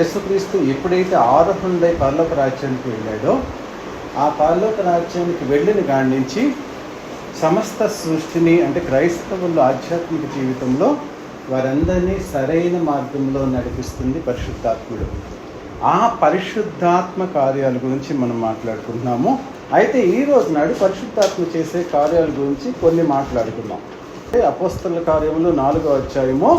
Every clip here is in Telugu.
యేసుక్రీస్తు ఎప్పుడైతే ఆరోహణుడై పరలోక రాజ్యానికి వెళ్ళాడో, ఆ పరలోక రాజ్యానికి వెళ్ళిన కాడి నుంచి సమస్త సృష్టిని, అంటే క్రైస్తవుల ఆధ్యాత్మిక జీవితంలో వారందరినీ సరైన మార్గంలో నడిపిస్తుంది పరిశుద్ధాత్ముడు. ఆ పరిశుద్ధాత్మ కార్యాల గురించి మనం మాట్లాడుకుంటున్నాము. అయితే ఈ రోజు నాడు పరిశుద్ధాత్మ చేసే కార్యాల గురించి కొన్ని మాట్లాడుకుందాం. అపోస్తలుల కార్యములు 4వ అధ్యాయము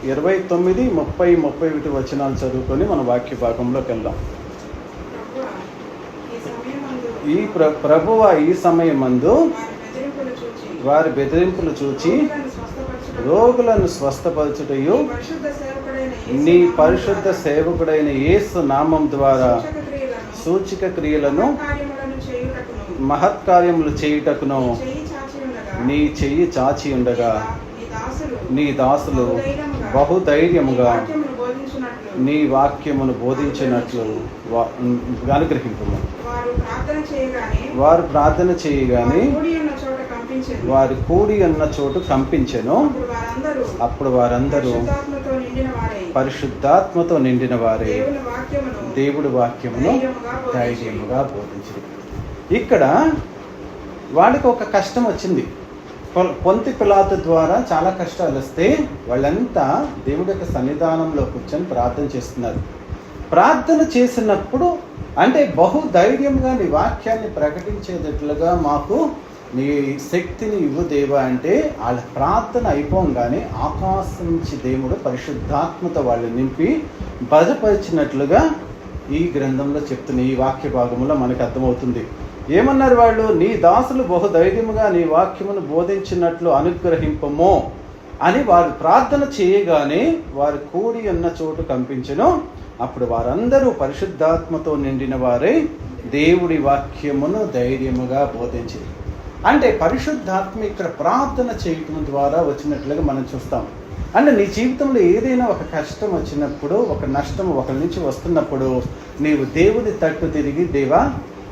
29, 30, 31 వచనాలు చదువుకొని మన వాక్య భాగంలోకి వెళ్దాం. ఈ ప్రభువ ఈ సమయమందు వారి బెదిరింపులు చూచి రోగులను స్వస్థపరచుటయు నీ పరిశుద్ధ సేవకుడైన యేసు నామం ద్వారా సూచక క్రియలను మహత్కార్యములు చేయుటకును నీ చెయ్యి చాచి ఉండగా నీ దాసులు బహుధైర్యముగా నీ వాక్యమును బోధించినట్లు అనుగ్రహింపము. వారు ప్రార్థన చేయగానే వారి కూడి ఉన్న చోటు కంపించెను. అప్పుడు వారందరూ పరిశుద్ధాత్మతో నిండిన వారే దేవుడి వాక్యమును ధైర్యముగా బోధించారు. ఇక్కడ వాడికి ఒక కష్టం వచ్చింది. పొంతి పిలాతు ద్వారా చాలా కష్టాలు వస్తే వాళ్ళంతా దేవుడి యొక్క సన్నిధానంలో కూర్చొని ప్రార్థన చేస్తున్నారు. ప్రార్థన చేసినప్పుడు అంటే బహుధైర్యంగా నీ వాక్యాన్ని ప్రకటించేటట్లుగా మాకు నీ శక్తిని ఇవ్వు దేవా అంటే వాళ్ళ ప్రార్థన అయిపోగానే ఆకాశం నుంచి దేవుడు పరిశుద్ధాత్మతో వాళ్ళు నింపి భద్రపరిచినట్లుగా ఈ గ్రంథంలో చెప్తున్న ఈ వాక్య భాగంలో మనకు అర్థమవుతుంది. ఏమన్నారు వాళ్ళు? నీ దాసులు బహుధైర్యముగా నీ వాక్యమును బోధించినట్లు అనుగ్రహింపము అని వారు ప్రార్థన చేయగానే వారు కూడి ఉన్న చోటు కంపించెను. అప్పుడు వారందరూ పరిశుద్ధాత్మతో నిండిన వారై దేవుడి వాక్యమును ధైర్యముగా బోధించారు. అంటే పరిశుద్ధాత్మ ఇక్కడ ప్రార్థన చేయటం ద్వారా వచ్చినట్లుగా మనం చూస్తాం. అంటే నీ జీవితంలో ఏదైనా ఒక కష్టం వచ్చినప్పుడు, ఒక నష్టం ఒకరి నుంచి వస్తున్నప్పుడు నీవు దేవుని తట్టు తిరిగి, దేవా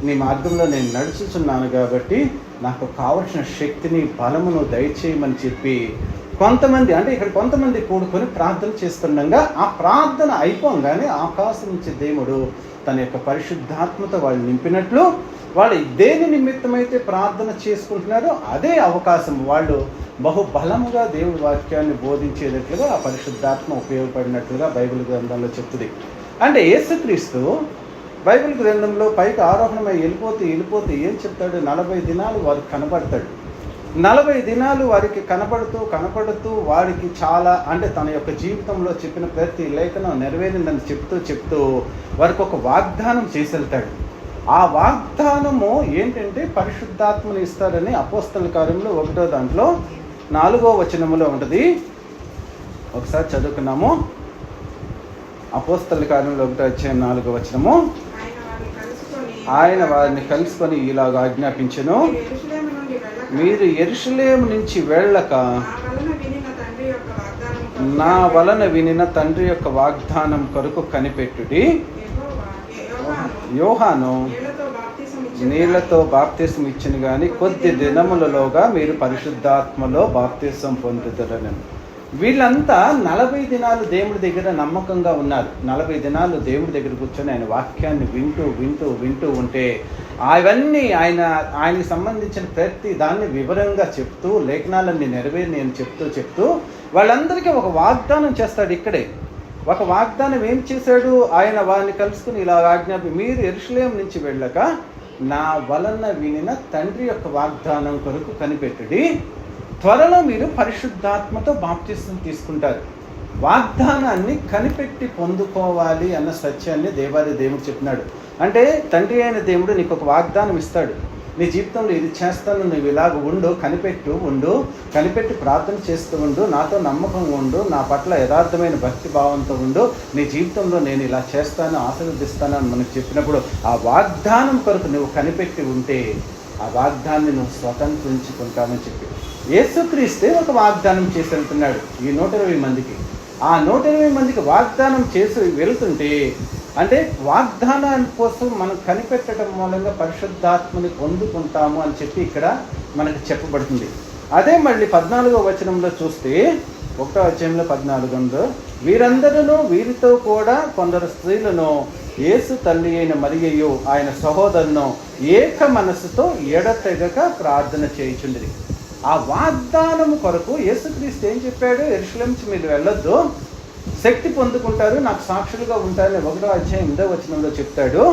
నీ మార్గంలో నేను నడుచుచున్నాను కాబట్టి నాకు కావలసిన శక్తిని బలమును దయచేయమని చెప్పి కొంతమంది, అంటే ఇక్కడ కొంతమంది కూడుకొని ప్రార్థన చేస్తుండగా ఆ ప్రార్థన అయిపోగానే ఆకాశం నుంచి దేవుడు తన యొక్క పరిశుద్ధాత్మతో వాళ్ళు నింపినట్లు, వాళ్ళు దేని నిమిత్తమైతే ప్రార్థన చేసుకుంటున్నారో అదే అవకాశం వాళ్ళు బహుబలముగా దేవుడి వాక్యాన్ని బోధించేటట్లుగా ఆ పరిశుద్ధాత్మ ఉపయోగపడినట్లుగా బైబిల్ గ్రంథంలో చెప్తుంది. అంటే యేసుక్రీస్తు బైబిల్ గ్రంథంలో పైకి ఆరోహణమై వెళ్ళిపోతే ఏం చెప్తాడు? 40 దినాలు వారికి కనబడతాడు. 40 దినాలు వారికి కనపడుతూ వారికి చాలా, అంటే తన యొక్క జీవితంలో చెప్పిన ప్రతి లేఖనం నెరవేరిందని చెప్తూ వారికి ఒక వాగ్దానం చేసి వెళ్తాడు. ఆ వాగ్దానము ఏంటంటే పరిశుద్ధాత్మని ఇస్తారని అపోస్తల కార్యంలో 1వ దాంట్లో 4వ వచనములో ఉంటుంది. ఒకసారి చదువుకున్నాము. అపోస్తల కార్యంలో 1వ అధ్యాయం 4వ వచనము. ఆయన వారిని కలుసుకొని ఇలాగ ఆజ్ఞాపించెను, మీరు యెరూషలేము నుంచి వెళ్ళక నా వలన వినిన తండ్రి యొక్క వాగ్దానం కొరకు కనిపెట్టుడి. యోహాను నీళ్లతో బాప్తిసం ఇచ్చిన కానీ కొద్ది దినములలోగా మీరు పరిశుద్ధాత్మలో బాప్తిసం పొందుతారని. వీళ్ళంతా 40 దినాలు దేవుడి దగ్గర నమ్మకంగా ఉన్నారు. 40 దినాలు దేవుడి దగ్గర కూర్చొని ఆయన వాక్యాన్ని వింటూ ఉంటే అవన్నీ ఆయనకి సంబంధించిన ప్రతి దాన్ని వివరంగా చెప్తూ లేఖనాలన్నీ నెరవేరి అని చెప్తూ వాళ్ళందరికీ ఒక వాగ్దానం చేస్తాడు. ఇక్కడే ఒక వాగ్దానం ఏం చేశాడు? ఆయన వారిని కలుసుకుని ఇలా మీరు యెరూషలేము నుంచి వెళ్ళక నా వలన వినిన తండ్రి యొక్క వాగ్దానం కొరకు కనిపెట్టుడి. త్వరలో మీరు పరిశుద్ధాత్మతో బాప్తిసం తీసుకుంటారు. వాగ్దానాన్ని కనిపెట్టి పొందుకోవాలి అన్న సత్యాన్ని దేవాది దేవుడు చెప్పినాడు. అంటే తండ్రి అయిన దేవుడు నీకు ఒక వాగ్దానం ఇస్తాడు. నీ జీవితంలో ఇది చేస్తాను, నువ్వు ఇలాగ కనిపెట్టి ప్రార్థన చేస్తూ ఉండు, నాతో నమ్మకం ఉండు, నా పట్ల యథార్థమైన భక్తి భావంతో ఉండు, నీ జీవితంలో నేను ఇలా చేస్తాను, ఆశీర్వదిస్తాను అని మనకు చెప్పినప్పుడు ఆ వాగ్దానం కొరకు నువ్వు కనిపెట్టి ఉంటే ఆ వాగ్దాన్ని నువ్వు స్వతంత్రించుకుంటామని చెప్పి యేసుక్రీస్తే ఒక వాగ్దానం చేసి వెళ్తున్నాడు ఈ 120 మందికి. ఆ 120 మందికి వాగ్దానం చేసి వెళ్తుంటే, అంటే వాగ్దానాల కోసం మనం కనిపెట్టడం మూలంగా పరిశుద్ధాత్మని పొందుకుంటాము అని చెప్పి ఇక్కడ మనకు చెప్పబడుతుంది. అదే మళ్ళీ 14వ వచనంలో చూస్తే 1వ అధ్యాయంలో 14 వీరందరూ వీరితో కూడా కొందరు స్త్రీలను యేసు తల్లి అయిన మరియయు ఆయన సహోదరును ఏక మనసుతో ఎడతెగక ప్రార్థన చేయుచుండిరి. ఆ వాగ్దానము కొరకు యేసుక్రీస్తు ఏం చెప్పాడు? యెరూషలేము నుంచి మీరు వెళ్ళొద్దు, శక్తి పొందుకుంటారు, నాకు సాక్షులుగా ఉంటారని 1వ అధ్యాయం 8వ వచనంలో చెప్తాడు.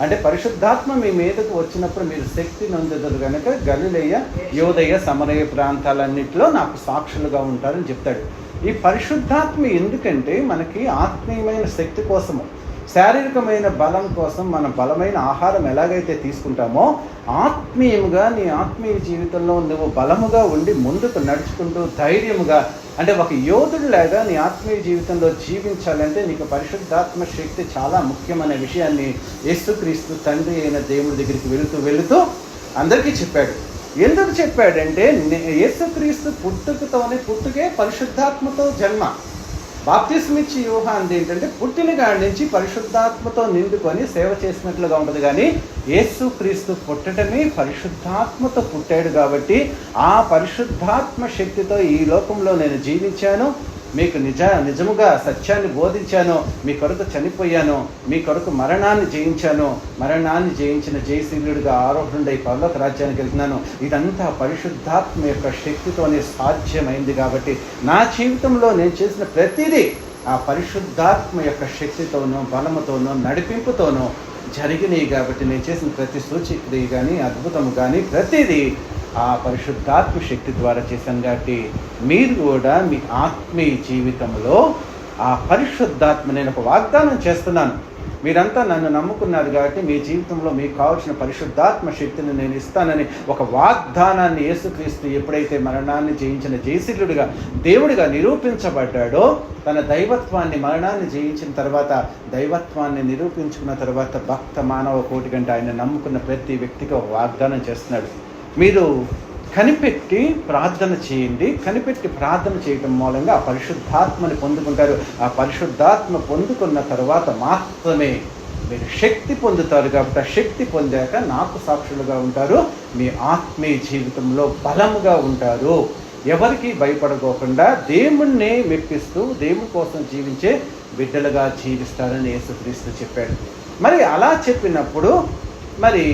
అంటే పరిశుద్ధాత్మ మీ మీదకు వచ్చినప్పుడు మీరు శక్తి నొందెదరు కనుక గలిలయ, యూదయ, సమరయ ప్రాంతాలన్నింటిలో నాకు సాక్షులుగా ఉంటారని చెప్తాడు. ఈ పరిశుద్ధాత్మ ఎందుకంటే మనకి ఆత్మీయమైన శక్తి కోసము, శారీరకమైన బలం కోసం మనం బలమైన ఆహారం ఎలాగైతే తీసుకుంటామో ఆత్మీయముగా నీ ఆత్మీయ జీవితంలో నువ్వు బలముగా ఉండి ముందుకు నడుచుకుంటూ ధైర్యముగా, అంటే ఒక యోధుడిలాగా నీ ఆత్మీయ జీవితంలో జీవించాలంటే నీకు పరిశుద్ధాత్మ శక్తి చాలా ముఖ్యమనే విషయాన్ని యేసుక్రీస్తు తండ్రి అయిన దేవుడి దగ్గరికి వెళుతూ అందరికీ చెప్పాడు. ఎందుకు చెప్పాడంటే యేసుక్రీస్తు పుట్టుకే పరిశుద్ధాత్మతో జన్మ. బాప్తిస్మిచ్చి యోహాన్ ఏంటంటే పుట్టిన కాడి నుంచి పరిశుద్ధాత్మతో నిండుకొని సేవ చేసినట్లుగా ఉంటుంది. కానీ యేసుక్రీస్తు పుట్టడమే పరిశుద్ధాత్మతో పుట్టాడు. కాబట్టి ఆ పరిశుద్ధాత్మ శక్తితో ఈ లోకంలో నేను జీవించాను, మీకు నిజముగా సత్యాన్ని బోధించాను, మీ కొరకు చనిపోయాను, మీ కొరకు మరణాన్ని జయించాను, మరణాన్ని జయించిన జయశీలుడిగా ఆరోహణుడై పరలోక రాజ్యానికి వెళ్తున్నాను. ఇదంతా పరిశుద్ధాత్మ యొక్క శక్తితోనే సాధ్యమైంది. కాబట్టి నా జీవితంలో నేను చేసిన ప్రతిదీ ఆ పరిశుద్ధాత్మ యొక్క శక్తితోనూ బలముతోనూ నడిపింపుతోనూ జరిగినాయి. కాబట్టి నేను చేసిన ప్రతి సూచిక్రియ కానీ అద్భుతము కానీ ప్రతిదీ ఆ పరిశుద్ధాత్మ శక్తి ద్వారా చేశాను. కాబట్టి మీరు కూడా మీ ఆత్మీయ జీవితంలో ఆ పరిశుద్ధాత్మ, నేను ఒక వాగ్దానం చేస్తున్నాను, మీరంతా నన్ను నమ్ముకున్నారు కాబట్టి మీ జీవితంలో మీకు కావాల్సిన పరిశుద్ధాత్మ శక్తిని నేను ఇస్తానని ఒక వాగ్దానాన్ని యేసుక్రీస్తు ఎప్పుడైతే మరణాన్ని జయించిన జయశీలుడిగా దేవుడిగా నిరూపించబడ్డాడో, తన దైవత్వాన్ని మరణాన్ని జయించిన తర్వాత దైవత్వాన్ని నిరూపించుకున్న తర్వాత భక్త మానవ కోటి కంటే ఆయన నమ్ముకున్న ప్రతి వ్యక్తికి ఒక వాగ్దానం చేస్తున్నాడు. మీరు కనిపెట్టి ప్రార్థన చేయండి, కనిపెట్టి ప్రార్థన చేయటం మూలంగా ఆ పరిశుద్ధాత్మని పొందుకుంటారు. ఆ పరిశుద్ధాత్మ పొందుకున్న తర్వాత మాత్రమే మీరు శక్తి పొందుతారు. కాబట్టి ఆ శక్తి పొందాక నాకు సాక్షులుగా ఉంటారు, మీ ఆత్మీయ జీవితంలో బలముగా ఉంటారు, ఎవరికి భయపడకోకుండా దేవుణ్ణి మెప్పిస్తూ దేవుని కోసం జీవించే బిడ్డలుగా జీవిస్తారని యేసుక్రీస్తు చెప్పాడు. మరి అలా చెప్పినప్పుడు మరి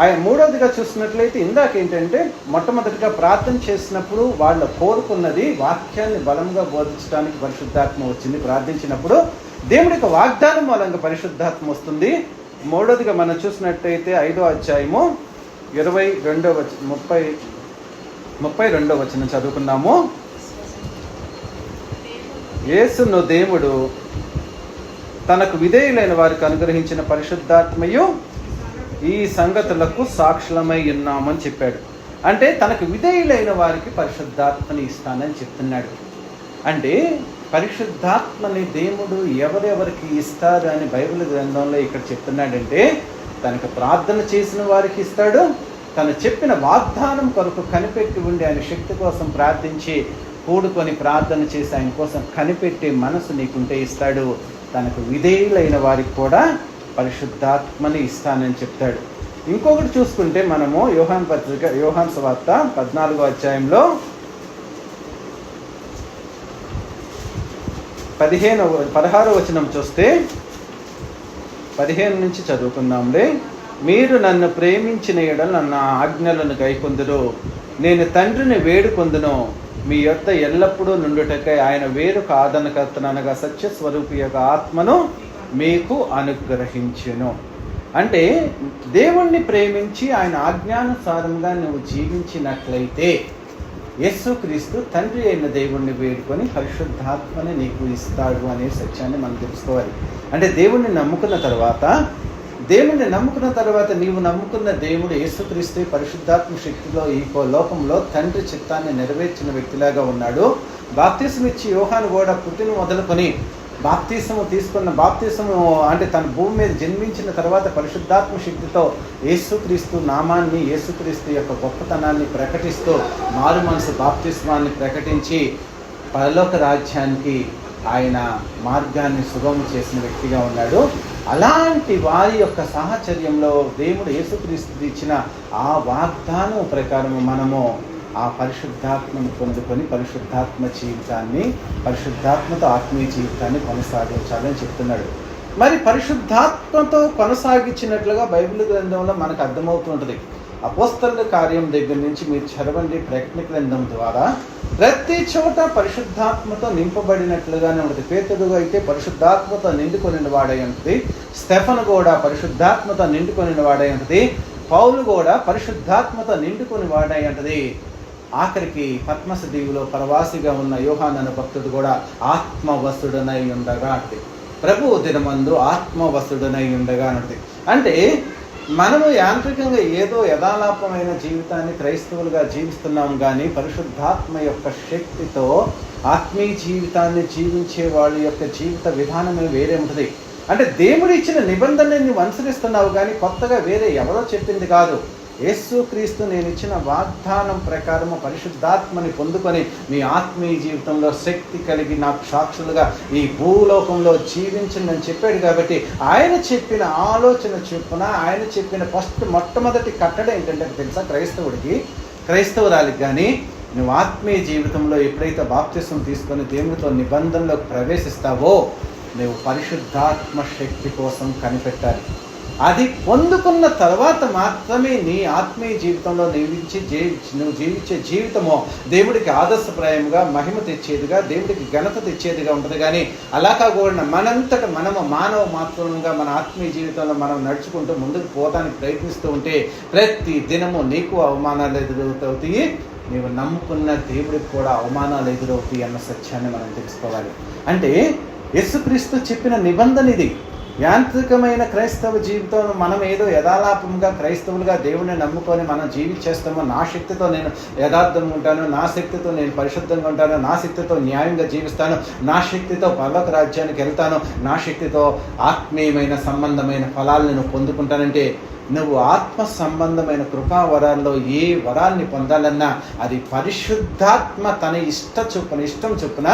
ఆయన మూడవదిగా చూసినట్లయితే ఇందాకేంటంటే మొట్టమొదటిగా ప్రార్థన చేసినప్పుడు వాళ్ళు కోరుకున్నది వాక్యాన్ని బలంగా బోధించడానికి పరిశుద్ధాత్మ వచ్చింది. ప్రార్థించినప్పుడు దేవుడికి వాగ్దానం మూలంగా పరిశుద్ధాత్మ వస్తుంది. మూడవదిగా మనం చూసినట్టయితే 5వ అధ్యాయము 32వ వచనం చదువుకున్నాము. యేసును దేవుడు తనకు విధేయులైన వారికి అనుగ్రహించిన పరిశుద్ధాత్మయు ఈ సంగతులకు సాక్షులమై ఉన్నామని చెప్పాడు. అంటే తనకు విధేయులైన వారికి పరిశుద్ధాత్మని ఇస్తానని చెప్తున్నాడు. అంటే పరిశుద్ధాత్మని దేవుడు ఎవరెవరికి ఇస్తారు అని బైబిల్ గ్రంథంలో ఇక్కడ చెప్తున్నాడంటే తనకు ప్రార్థన చేసిన వారికి ఇస్తాడు, తను చెప్పిన వాగ్దానం కొరకు కనిపెట్టి ఉండి ఆయన శక్తి కోసం ప్రార్థించి కూడుకొని ప్రార్థన చేసి ఆయన కోసం కనిపెట్టి మనసు నీకుంటే ఇస్తాడు. తనకు విధేయులైన వారికి కూడా పరిశుద్ధాత్మని ఇస్తానని చెప్తాడు. ఇంకొకటి చూసుకుంటే మనము యోహాను సువార్త 14వ అధ్యాయంలో 16వ వచనం చూస్తే 15 నుంచి చదువుకుందాంలే. మీరు నన్ను ప్రేమించిన యెడల నా ఆజ్ఞలను గైకొందురు, నేను తండ్రిని వేడుకొందును, మీ యొద్ద ఎల్లప్పుడూ నుండుటకై ఆయన వేరు కాదనకర్తనగా సత్యస్వరూపి యొక్క ఆత్మను మీకు అనుగ్రహించును. అంటే దేవుణ్ణి ప్రేమించి ఆయన ఆజ్ఞానుసారంగా నువ్వు జీవించినట్లయితే యేసుక్రీస్తు తండ్రి అయిన దేవుణ్ణి వేడుకొని పరిశుద్ధాత్మని నీకు ఇస్తాడు అనే సత్యాన్ని మనం తెలుసుకోవాలి. అంటే దేవుణ్ణి నమ్ముకున్న తర్వాత నీవు నమ్ముకున్న దేవుడు యేసుక్రీస్తు పరిశుద్ధాత్మ శక్తిలో ఈ లోకంలో తండ్రి చిత్తాన్ని నెరవేర్చిన వ్యక్తిలాగా ఉన్నాడు. బాప్తిసం ఇచ్చి యోహాను కూడా పుట్టిన మొదలుకొని బాప్తిసము తీసుకున్న బాప్తిసము అంటే తన భూమి మీద జన్మించిన తర్వాత పరిశుద్ధాత్మ శక్తితో యేసుక్రీస్తు నామాన్ని, యేసుక్రీస్తు యొక్క గొప్పతనాన్ని ప్రకటిస్తూ మారు మనసు బాప్తిస్మాన్ని ప్రకటించి పరలోక రాజ్యానికి ఆయన మార్గాన్ని సుగమం చేసిన వ్యక్తిగా ఉన్నాడు. అలాంటి వారి యొక్క సాహచర్యంలో దేవుడు యేసుక్రీస్తు ఇచ్చిన ఆ వాగ్దానం ప్రకారము మనము ఆ పరిశుద్ధాత్మను పొందుకొని పరిశుద్ధాత్మ జీవితాన్ని, పరిశుద్ధాత్మతో ఆత్మీయ జీవితాన్ని కొనసాగించాలని చెప్తున్నాడు. మరి పరిశుద్ధాత్మతో కొనసాగించినట్లుగా బైబిల్ గ్రంథంలో మనకు అర్థమవుతుంటుంది. అపోస్తలుల కార్యం దగ్గర నుంచి మీరు చదవండి, ప్రకటన గ్రంథం ద్వారా ప్రతి చోట పరిశుద్ధాత్మతో నింపబడినట్లుగానే ఉంటుంది. పేతురు అయితే పరిశుద్ధాత్మతో నిండుకొని వాడై ఉంటుంది, స్టెఫను కూడా పరిశుద్ధాత్మతో నిండుకొని వాడై ఉంటుంది, పౌలు కూడా పరిశుద్ధాత్మతో నిండుకొని వాడై ఉంటుంది. ఆఖరికి పద్మస దీవులో పరవాసిగా ఉన్న యోహాను అనే భక్తుడు కూడా ఆత్మవసుడనై ఉండగా అంటే, ప్రభు దినమందు ఆత్మవసుడనై ఉండగా అంటే, అంటే మనము యాంత్రికంగా ఏదో యథాలాపమైన జీవితాన్ని క్రైస్తవులుగా జీవిస్తున్నాం, కానీ పరిశుద్ధాత్మ యొక్క శక్తితో ఆత్మీయ జీవితాన్ని జీవించే వాళ్ళ యొక్క జీవిత విధానమే వేరే ఉంటుంది. అంటే దేవుడు ఇచ్చిన నిబంధనని నువ్వు అనుసరిస్తున్నావు, కానీ కొత్తగా వేరే ఎవరో చెప్పింది కాదు. యేసుక్రీస్తు నేను ఇచ్చిన వాగ్దానం ప్రకారము పరిశుద్ధాత్మని పొందుకొని మీ ఆత్మీయ జీవితంలో శక్తి కలిగి నాకు సాక్షులుగా ఈ భూలోకంలో జీవించండి అని చెప్పాడు. కాబట్టి ఆయన చెప్పిన ఆలోచన చొప్పున, ఆయన చెప్పిన మొట్టమొదటి కట్టడ ఏంటంటే తెలుసా, క్రైస్తవురాలికి కానీ నువ్వు ఆత్మీయ జీవితంలో ఎప్పుడైతే బాప్తిసం తీసుకొని దేవుడితో నిబంధనలో ప్రవేశిస్తావో నువ్వు పరిశుద్ధాత్మ శక్తి కోసం కనిపెట్టాలి. అది పొందుకున్న తర్వాత మాత్రమే నీ ఆత్మీయ జీవితంలో నువ్వు జీవించే జీవితమో దేవుడికి ఆదర్శప్రాయంగా, మహిమ తెచ్చేదిగా, దేవుడికి ఘనత తెచ్చేదిగా ఉంటుంది. కానీ అలా కాకుండా మనంతట మనము మానవ మాత్రంగా మన ఆత్మీయ జీవితంలో మనం నడుచుకుంటూ ముందుకు పోవడానికి ప్రయత్నిస్తూ ఉంటే ప్రతి దినము నీకు అవమానాలు ఎదురవుతాయి, నీవు నమ్ముకున్న దేవుడికి కూడా అవమానాలు ఎదురవుతాయి అన్న సత్యాన్ని మనం తెలుసుకోవాలి. అంటే యేసుక్రీస్తు చెప్పిన నిబంధన ఇది. యాంత్రికమైన క్రైస్తవ జీవితంలో మనం ఏదో యథాలాపంగా క్రైస్తవులుగా దేవుడిని నమ్ముకొని మనం జీవించేస్తామో, నా శక్తితో నేను యథార్థంగా ఉంటాను, నా శక్తితో నేను పరిశుద్ధంగా ఉంటాను, నా శక్తితో న్యాయంగా జీవిస్తాను, నా శక్తితో పరలోక రాజ్యానికి వెళ్తాను, నా శక్తితో ఆత్మీయమైన సంబంధమైన ఫలాలను నేను పొందుకుంటానంటే, నువ్వు ఆత్మ సంబంధమైన కృపావరాల్లో ఏ వరాన్ని పొందాలన్నా అది పరిశుద్ధాత్మ తన ఇష్టం చొప్పున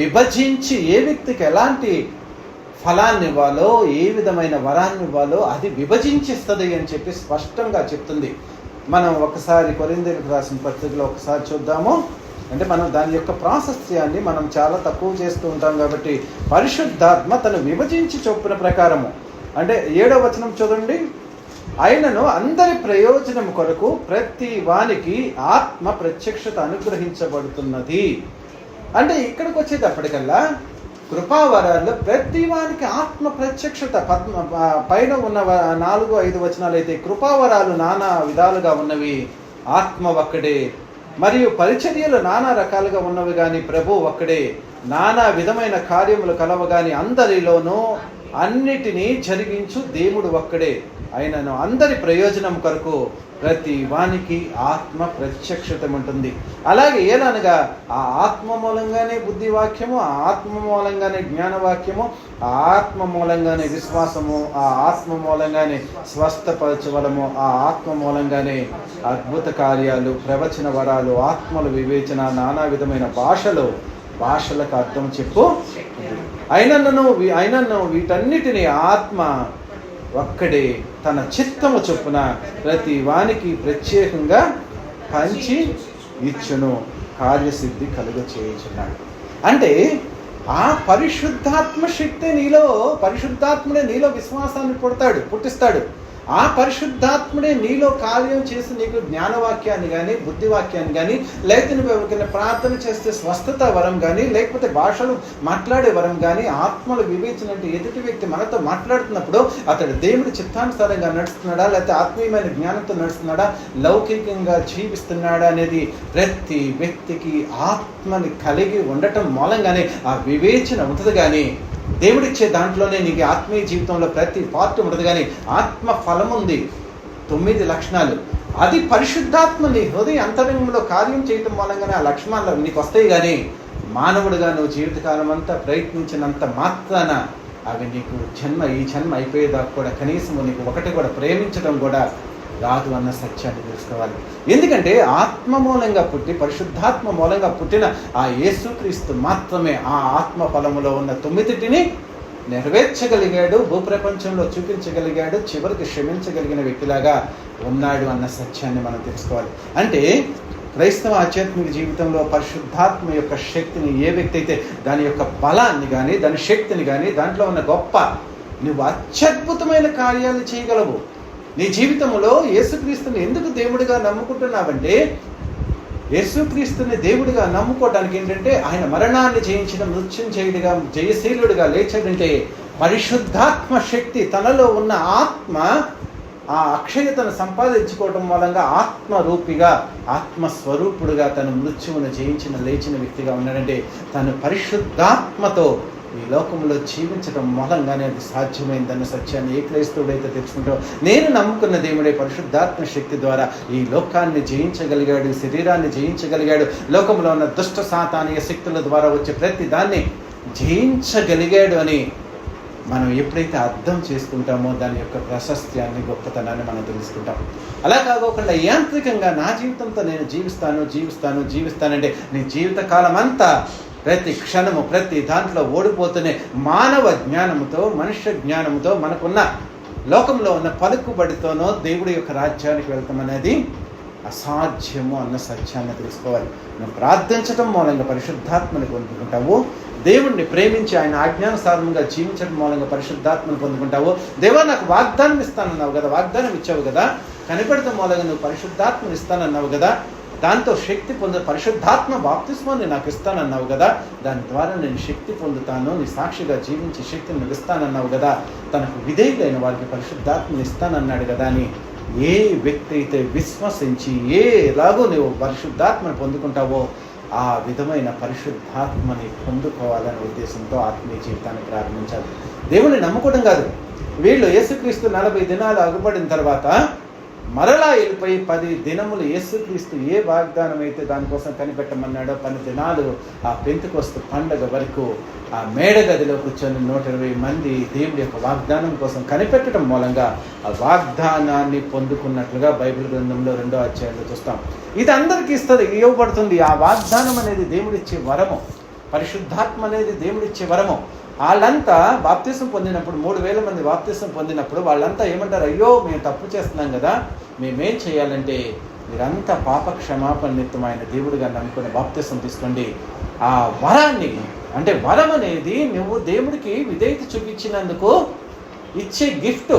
విభజించి ఏ వ్యక్తికి ఎలాంటి ఫలాన్ని ఇవ్వాలో, ఏ విధమైన వరాన్ని ఇవ్వాలో అది విభజించిస్తుంది అని చెప్పి స్పష్టంగా చెప్తుంది. మనం ఒకసారి కొరింథీయులకు రాసిన పత్రికలో ఒకసారి చూద్దాము. అంటే మనం దాని యొక్క ప్రాశస్త్యాన్ని మనం చాలా తక్కువ చేస్తూ ఉంటాం. కాబట్టి పరిశుద్ధాత్మ తను విభజించి చొప్పున ప్రకారము, అంటే 7వ వచనం చూడండి, ఆయనను అందరి ప్రయోజనం కొరకు ప్రతి వానికి ఆత్మ ప్రత్యక్షత అనుగ్రహించబడుతున్నది. అంటే ఇక్కడికి వచ్చేటప్పటికల్లా కృపావరాల్లో ప్రతి వానికి ఆత్మ ప్రత్యక్షత, పైన ఉన్న 4-5 వచనాలు అయితే కృపావరాలు నానా విధాలుగా ఉన్నవి, ఆత్మ ఒక్కడే, మరియు పరిచర్యలు నానా రకాలుగా ఉన్నవి కానీ ప్రభు ఒక్కడే, నానా విధమైన కార్యములు కలవ కానీ అందరిలోనూ అన్నిటినీ జరిగించు దేవుడు ఒక్కడే, ఆయనను అందరి ప్రయోజనం కొరకు ప్రతి వానికి ఆత్మ ప్రత్యక్షత ఉంటుంది. అలాగే ఏలనగా ఆ ఆత్మ మూలంగానే బుద్ధి వాక్యము, ఆ ఆత్మ మూలంగానే జ్ఞానవాక్యము, ఆ ఆత్మ మూలంగానే విశ్వాసము, ఆ ఆత్మ మూలంగానే స్వస్థపరచవలము, ఆ ఆత్మ మూలంగానే అద్భుత కార్యాలు, ప్రవచన వరాలు, ఆత్మల వివేచన, నానా విధమైన భాషలకు అర్థం చెప్పు. అయినను వీటన్నిటినీ ఆత్మ ఒక్కడే తన చిత్తము చొప్పున ప్రతి వానికి ప్రత్యేకంగా పంచి ఇచ్చును, కార్యసిద్ధి కలుగ చేయుచున్నాడు. అంటే ఆ పరిశుద్ధాత్మ శక్తి పరిశుద్ధాత్ముడే నీలో విశ్వాసాన్ని పుట్టిస్తాడు. ఆ పరిశుద్ధాత్ముడే నీలో కార్యం చేసి నీకు జ్ఞానవాక్యాన్ని కానీ, బుద్ధివాక్యాన్ని కానీ, లేకపోతే నువ్వు ఎవరికైనా ప్రార్థన చేస్తే స్వస్థత వరం కానీ, లేకపోతే భాషలు మాట్లాడే వరం కానీ, ఆత్మల వివేచన అంటే ఎదుటి వ్యక్తి మనతో మాట్లాడుతున్నప్పుడు అతడు దేవుడి చిత్తానుసారంగా నడుస్తున్నాడా, లేకపోతే ఆత్మీయమైన జ్ఞానంతో నడుస్తున్నాడా, లౌకికంగా జీవిస్తున్నాడా అనేది ప్రతి వ్యక్తికి ఆత్మని కలిగి ఉండటం మూలంగానే ఆ వివేచన ఉంటుంది. కానీ దేవుడిచ్చే దాంట్లోనే నీకు ఆత్మీయ జీవితంలో ప్రతి పార్ట్ ఉంటుంది. కానీ ఆత్మ ఫలం ఉంది, 9 లక్షణాలు. అది పరిశుద్ధాత్మ నీ హృదయ అంతరంగంలో కార్యం చేయటం మూలంగానే ఆ లక్షణాలు నీకు వస్తాయి. కానీ మానవుడిగా నువ్వు జీవితకాలం అంతా ప్రయత్నించినంత మాత్రాన అవి నీకు ఈ జన్మ అయిపోయేదాకా కూడా కనీసం నీకు ఒకటి కూడా ప్రేమించడం కూడా రాదు అన్న సత్యాన్ని తెలుసుకోవాలి. ఎందుకంటే ఆత్మ మూలంగా పుట్టి, పరిశుద్ధాత్మ మూలంగా పుట్టిన ఆ యేసుక్రీస్తు మాత్రమే ఆ ఆత్మ ఫలములో ఉన్న 9టిని నెరవేర్చగలిగాడు, భూప్రపంచంలో చూపించగలిగాడు, చివరికి క్షమించగలిగిన వ్యక్తిలాగా ఉన్నాడు అన్న సత్యాన్ని మనం తెలుసుకోవాలి. అంటే క్రైస్తవ ఆధ్యాత్మిక జీవితంలో పరిశుద్ధాత్మ యొక్క శక్తిని ఏ వ్యక్తి అయితే దాని యొక్క బలాన్ని కానీ దాని శక్తిని కానీ దాంట్లో ఉన్న గొప్ప నువ్వు అత్యద్భుతమైన కార్యాలు చేయగలవు. నీ జీవితంలో యేసుక్రీస్తుని ఎందుకు దేవుడిగా నమ్ముకుంటున్నావంటే, యేసుక్రీస్తుని దేవుడిగా నమ్ముకోవడానికి ఏంటంటే ఆయన మరణాన్ని జయించిన మృత్యుంజయుడిగా జయశీలుడిగా లేచాడంటే పరిశుద్ధాత్మ శక్తి తనలో ఉన్న ఆత్మ ఆ అక్షయతను సంపాదించుకోవడం మూలంగా ఆత్మరూపిగా ఆత్మస్వరూపుడుగా తను మృత్యువును జయించిన లేచిన వ్యక్తిగా ఉన్నాడంటే తను పరిశుద్ధాత్మతో ఈ లోకంలో జీవించడం మూలంగానే అది సాధ్యమైందన్న సత్యాన్ని ఏ క్రైస్తవుడైతే తెలుసుకుంటో, నేను నమ్ముకున్న దేవుడే పరిశుద్ధాత్మ శక్తి ద్వారా ఈ లోకాన్ని జయించగలిగాడు, శరీరాన్ని జయించగలిగాడు, లోకంలో ఉన్న దుష్ట సాతానీయ శక్తుల ద్వారా వచ్చే ప్రతి దాన్ని జయించగలిగాడు అని మనం ఎప్పుడైతే అర్థం చేసుకుంటామో దాని యొక్క ప్రశస్త్యాన్ని గొప్పతనాన్ని మనం తెలుసుకుంటాం. అలా కాకుండా యాంత్రికంగా నా జీవితంతో నేను జీవిస్తానంటే నీ జీవితకాలం అంతా ప్రతి క్షణము ప్రతి దాంట్లో ఓడిపోతూనే మానవ జ్ఞానముతో మనుష్య జ్ఞానముతో మనకున్న లోకంలో ఉన్న పలుకుబడితోనో దేవుడి యొక్క రాజ్యానికి వెళ్తాం అనేది అసాధ్యము అన్న సత్యాన్ని తెలుసుకోవాలి. నువ్వు ప్రార్థించడం మూలంగా పరిశుద్ధాత్మని పొందుకుంటావు, దేవుణ్ణి ప్రేమించి ఆయన ఆజ్ఞానుసారంగా జీవించడం మూలంగా పరిశుద్ధాత్మను పొందుకుంటావు. దేవా నాకు వాగ్దానం ఇస్తానన్నావు కదా, వాగ్దానం ఇచ్చావు కదా, కనిపెడతాం మూలంగా నువ్వు పరిశుద్ధాత్మను ఇస్తానన్నావు కదా, దాంతో శక్తి పరిశుద్ధాత్మ బాప్తిస్మాన్ని నాకు ఇస్తానన్నావు కదా, దాని ద్వారా నేను శక్తి పొందుతాను, నీ సాక్షిగా జీవించి శక్తిని నువ్వు ఇస్తానన్నావు కదా, తనకు విధేయులైన వారికి పరిశుద్ధాత్మని ఇస్తానన్నాడు కదా అని ఏ వ్యక్తి అయితే విశ్వసించి ఎలాగో నువ్వు పరిశుద్ధాత్మను పొందుకుంటావో ఆ విధమైన పరిశుద్ధాత్మని పొందుకోవాలనే ఉద్దేశంతో ఆత్మీయ జీవితాన్ని ప్రారంభించాలి. దేవుని నమ్ముకోవడం కాదు. వీళ్ళు యేసుక్రీస్తు 40 దినాలు అగుపడిన తర్వాత మరలా వెళ్ళిపోయి 10 దినములు యేసుక్రీస్తు ఏ వాగ్దానం అయితే దానికోసం కనిపెట్టమన్నాడో 10 దినాలు ఆ పెంతెకొస్తు పండగ వరకు ఆ మేడగదిలో కూర్చొని 120 మంది దేవుడి యొక్క వాగ్దానం కోసం కనిపెట్టడం మూలంగా ఆ వాగ్దానాన్ని పొందుకున్నట్లుగా బైబిల్ గ్రంథంలో 2వ అధ్యాయంలో చూస్తాం. ఇది అందరికీ ఇవ్వబడుతుంది. ఆ వాగ్దానం అనేది దేవుడిచ్చే వరము, పరిశుద్ధాత్మ అనేది దేవుడిచ్చే వరము. వాళ్ళంతా బాప్తిసం పొందినప్పుడు 3000 మంది బాప్తిసం పొందినప్పుడు వాళ్ళంతా ఏమంటారు, అయ్యో మేము తప్పు చేస్తున్నాం కదా, మేమేం చేయాలంటే మీరంతా పాప క్షమాపణ నిమిత్తం ఆయన దేవుడిగా నమ్ముకుని బాప్తిసం తీసుకోండి. ఆ వరాన్ని అంటే వరం అనేది నువ్వు దేవుడికి విధేయత చూపించినందుకు ఇచ్చే గిఫ్ట్,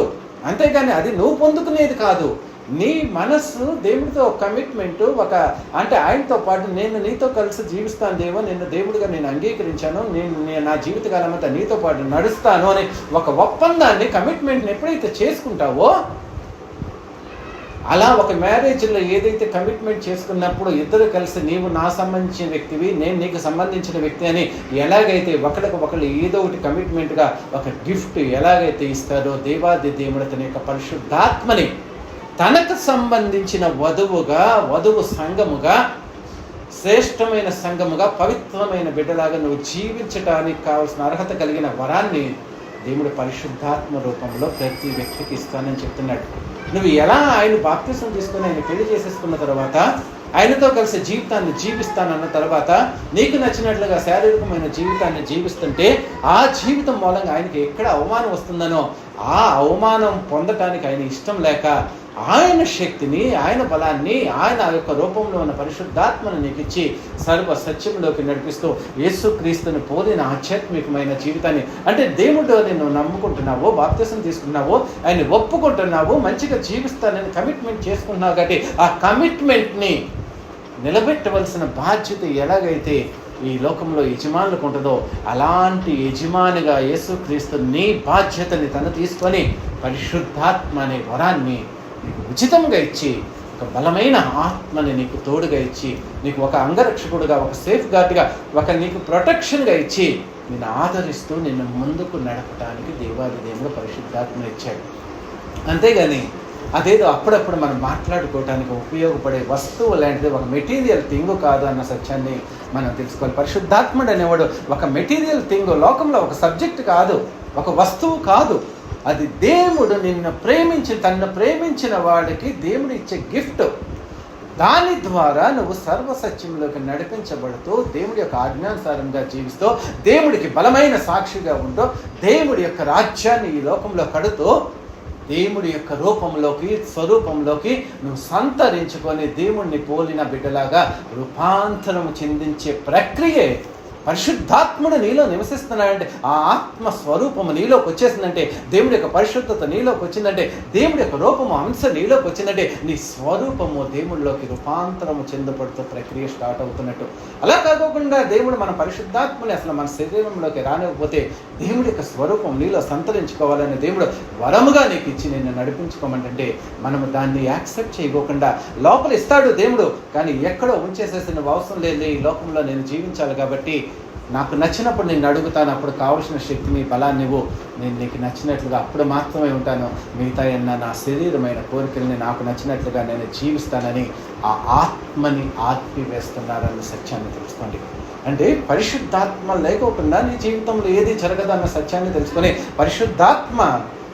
అంతేగాని అది నువ్వు పొందుకునేది కాదు. నీ మనస్సు దేవుడితో కమిట్మెంట్, ఒక అంటే ఆయనతో పాటు నేను నీతో కలిసి జీవిస్తాను దేవో, నేను దేవుడిగా నేను అంగీకరించాను, నేను నా జీవితకాలం అంతా నీతో పాటు నడుస్తాను అని ఒక ఒప్పందాన్ని కమిట్మెంట్ని ఎప్పుడైతే చేసుకుంటావో, అలా ఒక మ్యారేజ్లో ఏదైతే కమిట్మెంట్ చేసుకున్నప్పుడు ఇద్దరు కలిసి నీవు నా సంబంధించిన వ్యక్తివి, నేను నీకు సంబంధించిన వ్యక్తి అని ఎలాగైతే ఒకళ్ళు ఏదో ఒకటి కమిట్మెంట్గా ఒక గిఫ్ట్ ఎలాగైతే ఇస్తారో, దేవాది దేవుడు తన యొక్క పరిశుద్ధాత్మని తనకు సంబంధించిన వధువు సంఘముగా, శ్రేష్టమైన సంఘముగా, పవిత్రమైన బిడ్డలాగా నువ్వు జీవించడానికి కావాల్సిన అర్హత కలిగిన వరాన్ని దేవుడు పరిశుద్ధాత్మ రూపంలో ప్రతి వ్యక్తికి ఇస్తానని చెప్తున్నాడు. నువ్వు ఎలా ఆయన బాప్తిసం తీసుకుని ఆయన పెళ్లి చేసేసుకున్న తర్వాత ఆయనతో కలిసి జీవితాన్ని జీవిస్తానన్న తర్వాత నీకు నచ్చినట్లుగా శారీరకమైన జీవితాన్ని జీవిస్తుంటే ఆ జీవితం మూలంగా ఆయనకి ఎక్కడ అవమానం వస్తుందనో ఆ అవమానం పొందటానికి ఆయన ఇష్టం లేక ఆయన శక్తిని, ఆయన బలాన్ని, ఆయన యొక్క రూపంలో ఉన్న పరిశుద్ధాత్మను నీకు ఇచ్చి సర్వ సత్యంలోకి నడిపిస్తూ యేసుక్రీస్తుని పోలిన ఆధ్యాత్మికమైన జీవితాన్ని, అంటే దేవుడు నిన్ను నమ్ముకుంటున్నావో, బాప్తిసం తీసుకున్నావో, ఆయన ఒప్పుకుంటున్నావు, మంచిగా జీవిస్తానని కమిట్మెంట్ చేసుకుంటున్నావు కాబట్టి ఆ కమిట్మెంట్ని నిలబెట్టవలసిన బాధ్యత ఎలాగైతే ఈ లోకంలో యజమానులకు ఉంటుందో అలాంటి యజమానిగా యేసుక్రీస్తు నీ బాధ్యతని తను తీసుకొని పరిశుద్ధాత్మ అనే వరాన్ని నీకు ఉచితంగా ఇచ్చి, ఒక బలమైన ఆత్మని నీకు తోడుగా ఇచ్చి, నీకు ఒక అంగరక్షకుడుగా, ఒక సేఫ్ గార్డ్గా, ఒక నీకు ప్రొటెక్షన్గా ఇచ్చి నిన్ను ఆదరిస్తూ నిన్ను ముందుకు నడపడానికి దేవాది దేవుడు పరిశుద్ధాత్మను ఇచ్చాడు. అంతేగాని అదేదో అప్పుడప్పుడు మనం మాట్లాడుకోవటానికి ఉపయోగపడే వస్తువు లాంటిది, ఒక మెటీరియల్ థింగ్ కాదు అన్న సత్యాన్ని మనం తెలుసుకోవాలి. పరిశుద్ధాత్ముడు అనేవాడు ఒక మెటీరియల్ థింగ్, లోకంలో ఒక సబ్జెక్ట్ కాదు, ఒక వస్తువు కాదు. అది దేవుడు తన్ను ప్రేమించిన వాడికి దేవుడు ఇచ్చే గిఫ్ట్. దాని ద్వారా నువ్వు సర్వసత్యంలోకి నడిపించబడుతూ దేవుడి యొక్క ఆజ్ఞానుసారంగా జీవిస్తూ దేవుడికి బలమైన సాక్షిగా ఉంటూ దేవుడి యొక్క రాజ్యాన్ని ఈ లోకంలో కడుతూ దేవుడి యొక్క రూపంలోకి, స్వరూపంలోకి నువ్వు సంతరించుకొని దేవుణ్ణి పోలిన బిడ్డలాగా రూపాంతరం చెందించే ప్రక్రియే. పరిశుద్ధాత్ముడు నీలో నివసిస్తున్నాడంటే, ఆ ఆత్మ స్వరూపము నీలోకి వచ్చేసిందంటే, దేవుడి యొక్క పరిశుద్ధత నీలోకి వచ్చిందంటే, దేవుడి యొక్క రూపము అంశ నీలోకి వచ్చిందంటే, నీ స్వరూపము దేవుడిలోకి రూపాంతరము చెందబడుతూ ప్రక్రియ స్టార్ట్ అవుతున్నట్టు. అలా కాకుండా దేవుడు మన పరిశుద్ధాత్మని అసలు మన శరీరంలోకి రానివ్వకపోతే, దేవుడి యొక్క స్వరూపం నీలో సంతరించుకోవాలని దేవుడు వరముగా నీకు ఇచ్చి నిన్ను నడిపించుకోమంటే, మనము దాన్ని యాక్సెప్ట్ చేయకోకుండా లోపల ఇస్తాడు దేవుడు, కానీ ఎక్కడో ఉంచేసేసి నువ్వు అవసరం లేదు, ఈ లోకంలో నేను జీవించాలి కాబట్టి నాకు నచ్చినప్పుడు నేను అడుగుతాను, అప్పుడు కావలసిన శక్తిని, బలాన్ని ఇవ్వు, నేను నీకు నచ్చినట్లుగా అప్పుడు మాత్రమే ఉంటాను, మిగతా నా శరీరమైన కోరికల్ని నాకు నచ్చినట్లుగా నేను జీవిస్తానని ఆ ఆత్మని ఆర్పివేస్తున్నారన్న సత్యాన్ని తెలుసుకోండి. అంటే పరిశుద్ధాత్మ లేకోకుండా నీ జీవితంలో ఏది జరగదన్న సత్యాన్ని తెలుసుకొని, పరిశుద్ధాత్మ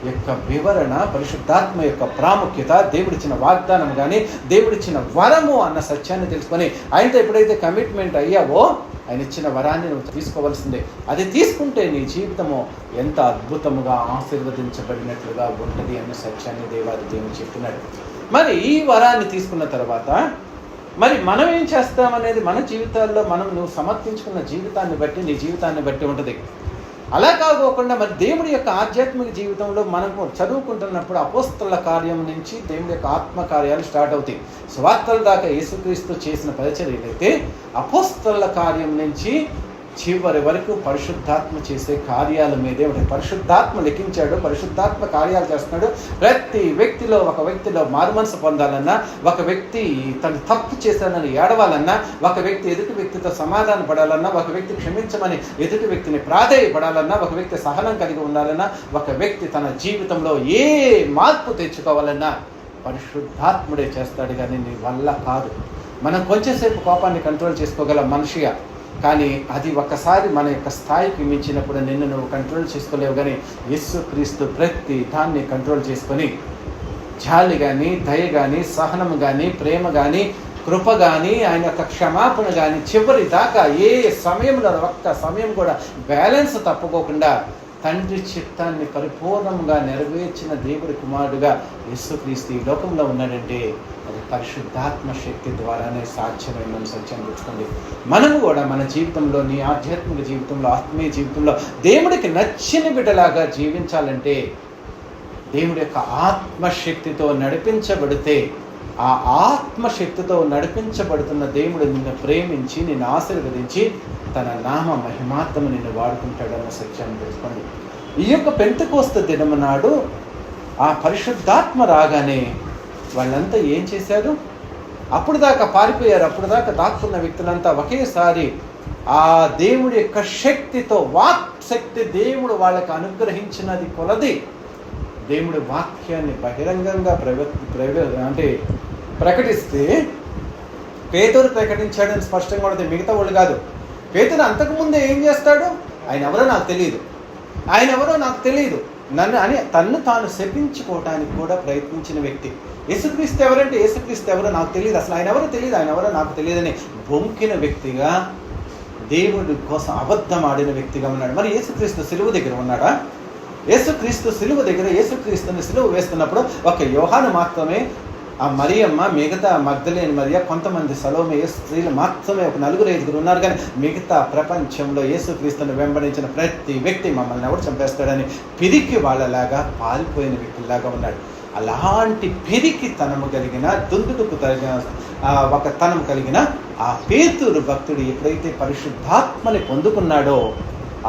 యొక్క వివరణ, పరిశుద్ధాత్మ యొక్క ప్రాముఖ్యత, దేవుడిచ్చిన వాగ్దానం కానీ దేవుడిచ్చిన వరము అన్న సత్యాన్ని తెలుసుకొని, ఆయనతో ఎప్పుడైతే కమిట్మెంట్ అయ్యావో ఆయన ఇచ్చిన వరాన్ని నువ్వు తీసుకోవాల్సిందే. అది తీసుకుంటే నీ జీవితము ఎంత అద్భుతముగా ఆశీర్వదించబడినట్లుగా ఉంటుంది అన్న సత్యాన్ని దేవాది దేవుడు చెప్తున్నాడు. మరి ఈ వరాన్ని తీసుకున్న తర్వాత మరి మనం ఏం చేస్తామనేది మన జీవితాల్లో నువ్వు సమర్పించుకున్న జీవితాన్ని బట్టి, నీ జీవితాన్ని బట్టి ఉంటుంది. అలా కాకోకుండా మరి దేవుడి యొక్క ఆధ్యాత్మిక జీవితంలో మనకు చదువుకుంటున్నప్పుడు అపోస్తల కార్యం నుంచి దేవుడి యొక్క ఆత్మ కార్యాలు స్టార్ట్ అవుతాయి. సువార్తల దాకా యేసుక్రీస్తు చేసిన పరిచర్యలు అయితే, అపోస్తల కార్యం నుంచి చివరి వరకు పరిశుద్ధాత్మ చేసే కార్యాల మీదే ఉంటాయి. పరిశుద్ధాత్మ లెక్కించాడు, పరిశుద్ధాత్మ కార్యాలు చేస్తున్నాడు. ప్రతి వ్యక్తిలో, ఒక వ్యక్తిలో మారుమనసు పొందాలన్నా, ఒక వ్యక్తి తను తప్పు చేశానని ఏడవాలన్నా, ఒక వ్యక్తి ఎదుటి వ్యక్తితో సమాధాన పడాలన్నా, ఒక వ్యక్తి క్షమించమని ఎదుటి వ్యక్తిని ప్రాధేయపడాలన్నా, ఒక వ్యక్తి సహనం కలిగి ఉండాలన్నా, ఒక వ్యక్తి తన జీవితంలో ఏ మార్పు తెచ్చుకోవాలన్నా పరిశుద్ధాత్ముడే చేస్తాడు, కానీ నీ వల్ల కాదు. మనం కొంచెంసేపు కోపాన్ని కంట్రోల్ చేసుకోగల మనిషిగా, కానీ అది ఒకసారి మన యొక్క స్థాయికి మించినప్పుడు నిన్ను నువ్వు కంట్రోల్ చేసుకోలేవు. కానీ యేసుక్రీస్తు ప్రతి దాన్ని కంట్రోల్ చేసుకొని, జాలి కానీ, దయ కానీ, సహనం కానీ, ప్రేమ కానీ, కృప కానీ, ఆయన యొక్క క్షమాపణ కానీ, చివరి దాకా ఏ సమయంలో ఒక్క సమయం కూడా బ్యాలెన్స్ తప్పుకోకుండా తండ్రి చిత్తాన్ని పరిపూర్ణంగా నెరవేర్చిన దేవుడి కుమారుడుగా యేసుక్రీస్తు ఈ లోకంలో ఉన్నాడంటే అది పరిశుద్ధాత్మ శక్తి ద్వారానే సాధ్యమైన సత్యం గుర్తుకోండి. మనము కూడా మన జీవితంలో, నీ ఆధ్యాత్మిక జీవితంలో, ఆత్మీయ జీవితంలో దేవుడికి నచ్చిన బిడ్డలాగా జీవించాలంటే, దేవుడి యొక్క ఆత్మశక్తితో నడిపించబడితే, ఆ ఆత్మశక్తితో నడిపించబడుతున్న దేవుడు నిన్ను ప్రేమించి, నిన్ను ఆశీర్వదించి తన నామ మహిమాత్మ నిన్ను వాడుకుంటాడన్న సత్యాన్ని తెలుసుకోండి. ఈ యొక్క పెంతెకోస్తు దినము నాడు ఆ పరిశుద్ధాత్మ రాగానే వాళ్ళంతా ఏం చేశారు? అప్పుడు దాకా పారిపోయారు, అప్పుడు దాకా దాక్కున్న వ్యక్తులంతా ఒకేసారి ఆ దేవుడి యొక్క శక్తితో, వాక్ శక్తి దేవుడు వాళ్ళకి అనుగ్రహించినది కొలది దేవుడి వాక్యాన్ని బహిరంగంగా ప్రకటిస్తే, పేతురు ప్రకటించాడని స్పష్టంగా ఉంటుంది, మిగతా వాళ్ళు కాదు. పేతురు అంతకుముందే ఏం చేస్తాడు? ఆయన ఎవరో నాకు తెలియదు నన్ను అని తన్ను తాను శపించుకోవటానికి కూడా ప్రయత్నించిన వ్యక్తి. యేసుక్రీస్తు ఎవరంటే, యేసుక్రీస్తు ఎవరో నాకు తెలియదు, అసలు ఆయన ఎవరో నాకు తెలియదని బొంకిన వ్యక్తిగా, దేవుడి కోసం అబద్ధం ఆడిన వ్యక్తిగా ఉన్నాడు. మరి యేసుక్రీస్తు సిలువ దగ్గర ఉన్నాడా? యేసుక్రీస్తు సిలువ దగ్గర యేసుక్రీస్తుని సిలువ వేస్తున్నప్పుడు ఒక యోహాను మాత్రమే, ఆ మరియమ్మ, మిగతా మగ్దలేని మరియ, కొంతమంది సలోమే స్త్రీలు మాత్రమే, ఒక 4-5 ఉన్నారు. కానీ మిగతా ప్రపంచంలో యేసుక్రీస్తుని వెంబడించిన ప్రతి వ్యక్తి మమ్మల్ని ఎవరు చంపేస్తాడని పిరికి వాళ్ళలాగా పారిపోయిన వ్యక్తులాగా ఉన్నాడు. అలాంటి పిరికి తనము కలిగిన, దుందుడుకు కలిగిన, ఒక తనము కలిగిన ఆ పేతురు భక్తుడు ఎప్పుడైతే పరిశుద్ధాత్మని పొందుకున్నాడో,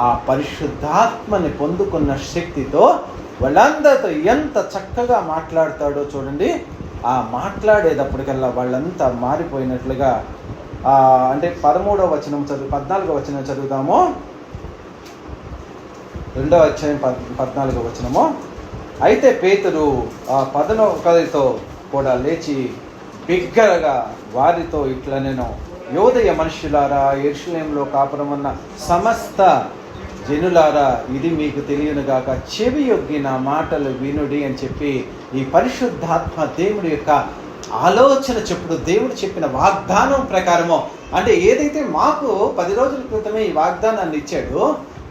ఆ పరిశుద్ధాత్మని పొందుకున్న శక్తితో వాళ్ళందరితో ఎంత చక్కగా మాట్లాడతాడో చూడండి. ఆ మాట్లాడేటప్పటికల్లా వాళ్ళంతా మారిపోయినట్లుగా, అంటే 13వ వచనం 14వ వచనం చదువుతాము. 2వ అధ్యాయం 14వ వచనము. అయితే పేతురు ఆ 11తో కూడా లేచి బిగ్గరగా వారితో ఇట్లా, నేను యోదయ మనుషులారా, యెరూషలేములో కాపురమున్న సమస్త జనులారా, ఇది మీకు తెలియనుగాక, చెవి యొగ్గి నా మాటలు వినుడి అని చెప్పి ఈ పరిశుద్ధాత్మ దేవుడి యొక్క ఆలోచన చెప్పుడు, దేవుడు చెప్పిన వాగ్దానం ప్రకారము, అంటే ఏదైతే మాకు 10 రోజుల క్రితమే ఈ వాగ్దానాన్ని ఇచ్చాడో,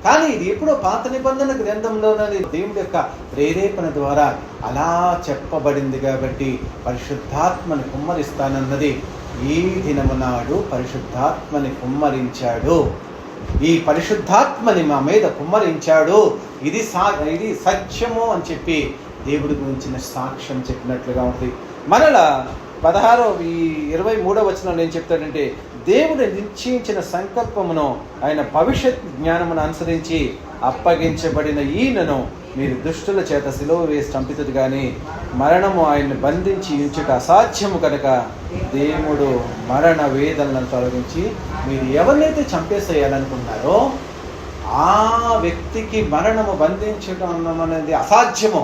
కానీ ఇది ఎప్పుడో పాత నిబంధన గ్రంథంలోనే దేవుడి యొక్క ప్రేరేపణ ద్వారా అలా చెప్పబడింది. కాబట్టి పరిశుద్ధాత్మని కుమ్మరిస్తానన్నది ఈ దినము నాడు పరిశుద్ధాత్మని కుమ్మరించాడు. ఈ పరిశుద్ధాత్మని మా మీద కుమ్మరించాడు, ఇది సత్యము అని చెప్పి దేవుడి గురించిన సాక్ష్యం చెప్పినట్లుగా ఉంటుంది. మరలా 23వ వచనంలో ఏం చెప్తాడంటే, దేవుడు నిశ్చయించిన సంకల్పమును ఆయన భవిష్యత్ జ్ఞానమును అనుసరించి అప్పగించబడిన ఈయనను మీరు దుష్టుల చేత సిలువ వేసి చంపితుడు కానీ మరణము ఆయన్ని బంధించి ఉంచుట అసాధ్యము కనుక దేవుడు మరణ వేదనలను తొలగించి మీరు ఎవరినైతే చంపేసేయాలనుకున్నారో ఆ వ్యక్తికి మరణము బంధించడం అనేది అసాధ్యము.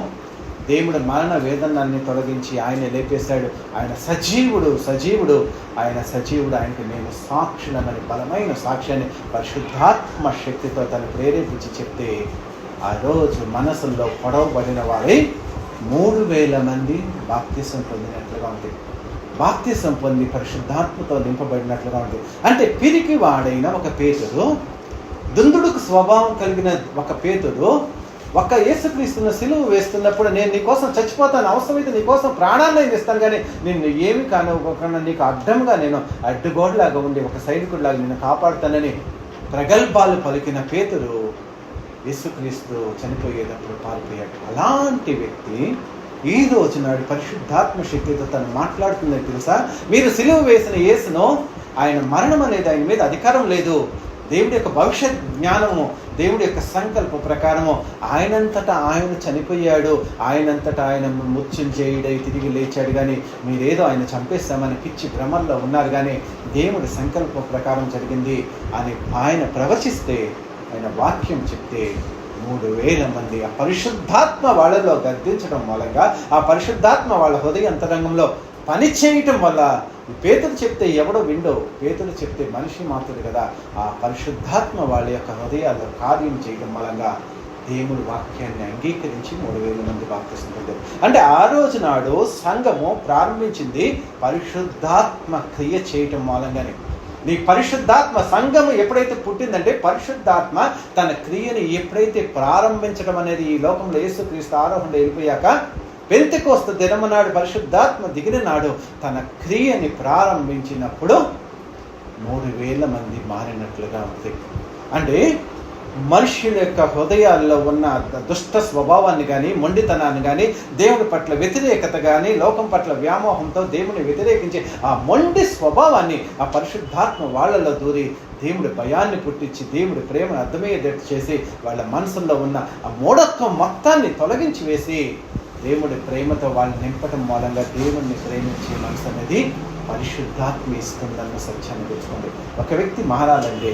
దేవుడు మరణ వేదనలన్నీ తొలగించి ఆయన లేపేశాడు. ఆయన సజీవుడు ఆయనకి మేము సాక్షులమని బలమైన సాక్ష్యాన్ని పరిశుద్ధాత్మ శక్తితో తను ప్రేరేపించి చెప్తే ఆ రోజు మనసుల్లో పొడవబడిన వారే 3,000 మంది బాప్తిసం పొందినట్లుగా ఉంది. బాప్తిసం పొంది పరిశుద్ధాత్మతో నింపబడినట్లుగా ఉంది. అంటే పిరికి వాడైన ఒక పేతురు, దుందుడుకు స్వభావం కలిగిన ఒక పేతురు ఒక యేసుక్రీస్తున్న సిలువ వేస్తున్నప్పుడు నేను నీకోసం చచ్చిపోతాను, అవసరమైతే నీకోసం ప్రాణాన్ని ఇస్తాను, కానీ నిన్ను ఏమి కానివ్వకుండా నీకు అడ్డంగా నేను అడ్డుగోడలాగా ఉండి ఒక సైనికుడిలాగా నిన్ను కాపాడుతానని ప్రగల్భాలు పలికిన పేతురు యేసుక్రీస్తు చనిపోయేటప్పుడు పారిపోయాడు. అలాంటి వ్యక్తి ఈ రోజు నాడు పరిశుద్ధాత్మ శక్తితో తను మాట్లాడుతుందని తెలుసా? మీరు సిలువ వేసిన యేసును ఆయన మరణం అనేది ఆయన మీద అధికారం లేదు. దేవుడి యొక్క భవిష్యత్ జ్ఞానము, దేవుడి యొక్క సంకల్ప ప్రకారము ఆయనంతటా ఆయన చనిపోయాడు, ఆయనంతటా ఆయన మృత్యుంజయుడై తిరిగి లేచాడు. కానీ మీరేదో ఆయన చంపేస్తామని పిచ్చి భ్రమల్లో ఉన్నారు, కానీ దేవుడి సంకల్ప ప్రకారం జరిగింది అని ఆయన ప్రవచిస్తే, ఆయన వాక్యం చెప్తే 3,000 మంది ఆ పరిశుద్ధాత్మ వాళ్ళలో గర్దించడం మూలంగా, ఆ పరిశుద్ధాత్మ వాళ్ళ హృదయ అంతరంగంలో పని చేయటం వల్ల, పేతులు చెప్తే ఎవడో విండో, పేతులు చెప్తే మనిషి మాత్రుడు కదా, ఆ పరిశుద్ధాత్మ వాళ్ళ యొక్క హృదయాల్లో కార్యం చేయడం మూలంగా దేవుడి వాక్యాన్ని అంగీకరించి 3,000 మంది బాప్తిసం పొందారు. అంటే ఆ రోజు నాడు సంఘము ప్రారంభించింది పరిశుద్ధాత్మ క్రియ చేయటం మూలంగానే. నీ పరిశుద్ధాత్మ సంఘము ఎప్పుడైతే పుట్టిందంటే పరిశుద్ధాత్మ తన క్రియని ఎప్పుడైతే ప్రారంభించడం అనేది ఈ లోకంలో యేసుక్రీస్తు ఆరోహణ వెళ్ళిపోయాక పెంతెకోస్తు దినము నాడు పరిశుద్ధాత్మ దిగిన నాడు తన క్రియని ప్రారంభించినప్పుడు 3,000 మంది మారినట్లుగా ఉంది. అంటే మనుష్యుల యొక్క హృదయాల్లో ఉన్న దుష్ట స్వభావాన్ని కానీ, మొండితనాన్ని కానీ, దేవుడి పట్ల వ్యతిరేకత కానీ, లోకం పట్ల వ్యామోహంతో దేవుని వ్యతిరేకించి ఆ మొండి స్వభావాన్ని ఆ పరిశుద్ధాత్మ వాళ్ళలో దూరి దేవుడి భయాన్ని పుట్టించి దేవుడి ప్రేమను అర్థమయ్యేటట్టు చేసి వాళ్ళ మనసుల్లో ఉన్న ఆ మూఢత్వం మొత్తాన్ని తొలగించి వేసి దేవుడి ప్రేమతో వాళ్ళని నింపటం మూలంగా దేవుణ్ణి ప్రేమించే మనసు అనేది పరిశుద్ధాత్మ ఇస్తుందన్న సత్యాన్ని తెలుసుకోండి. ఒక వ్యక్తి మారాలంటే,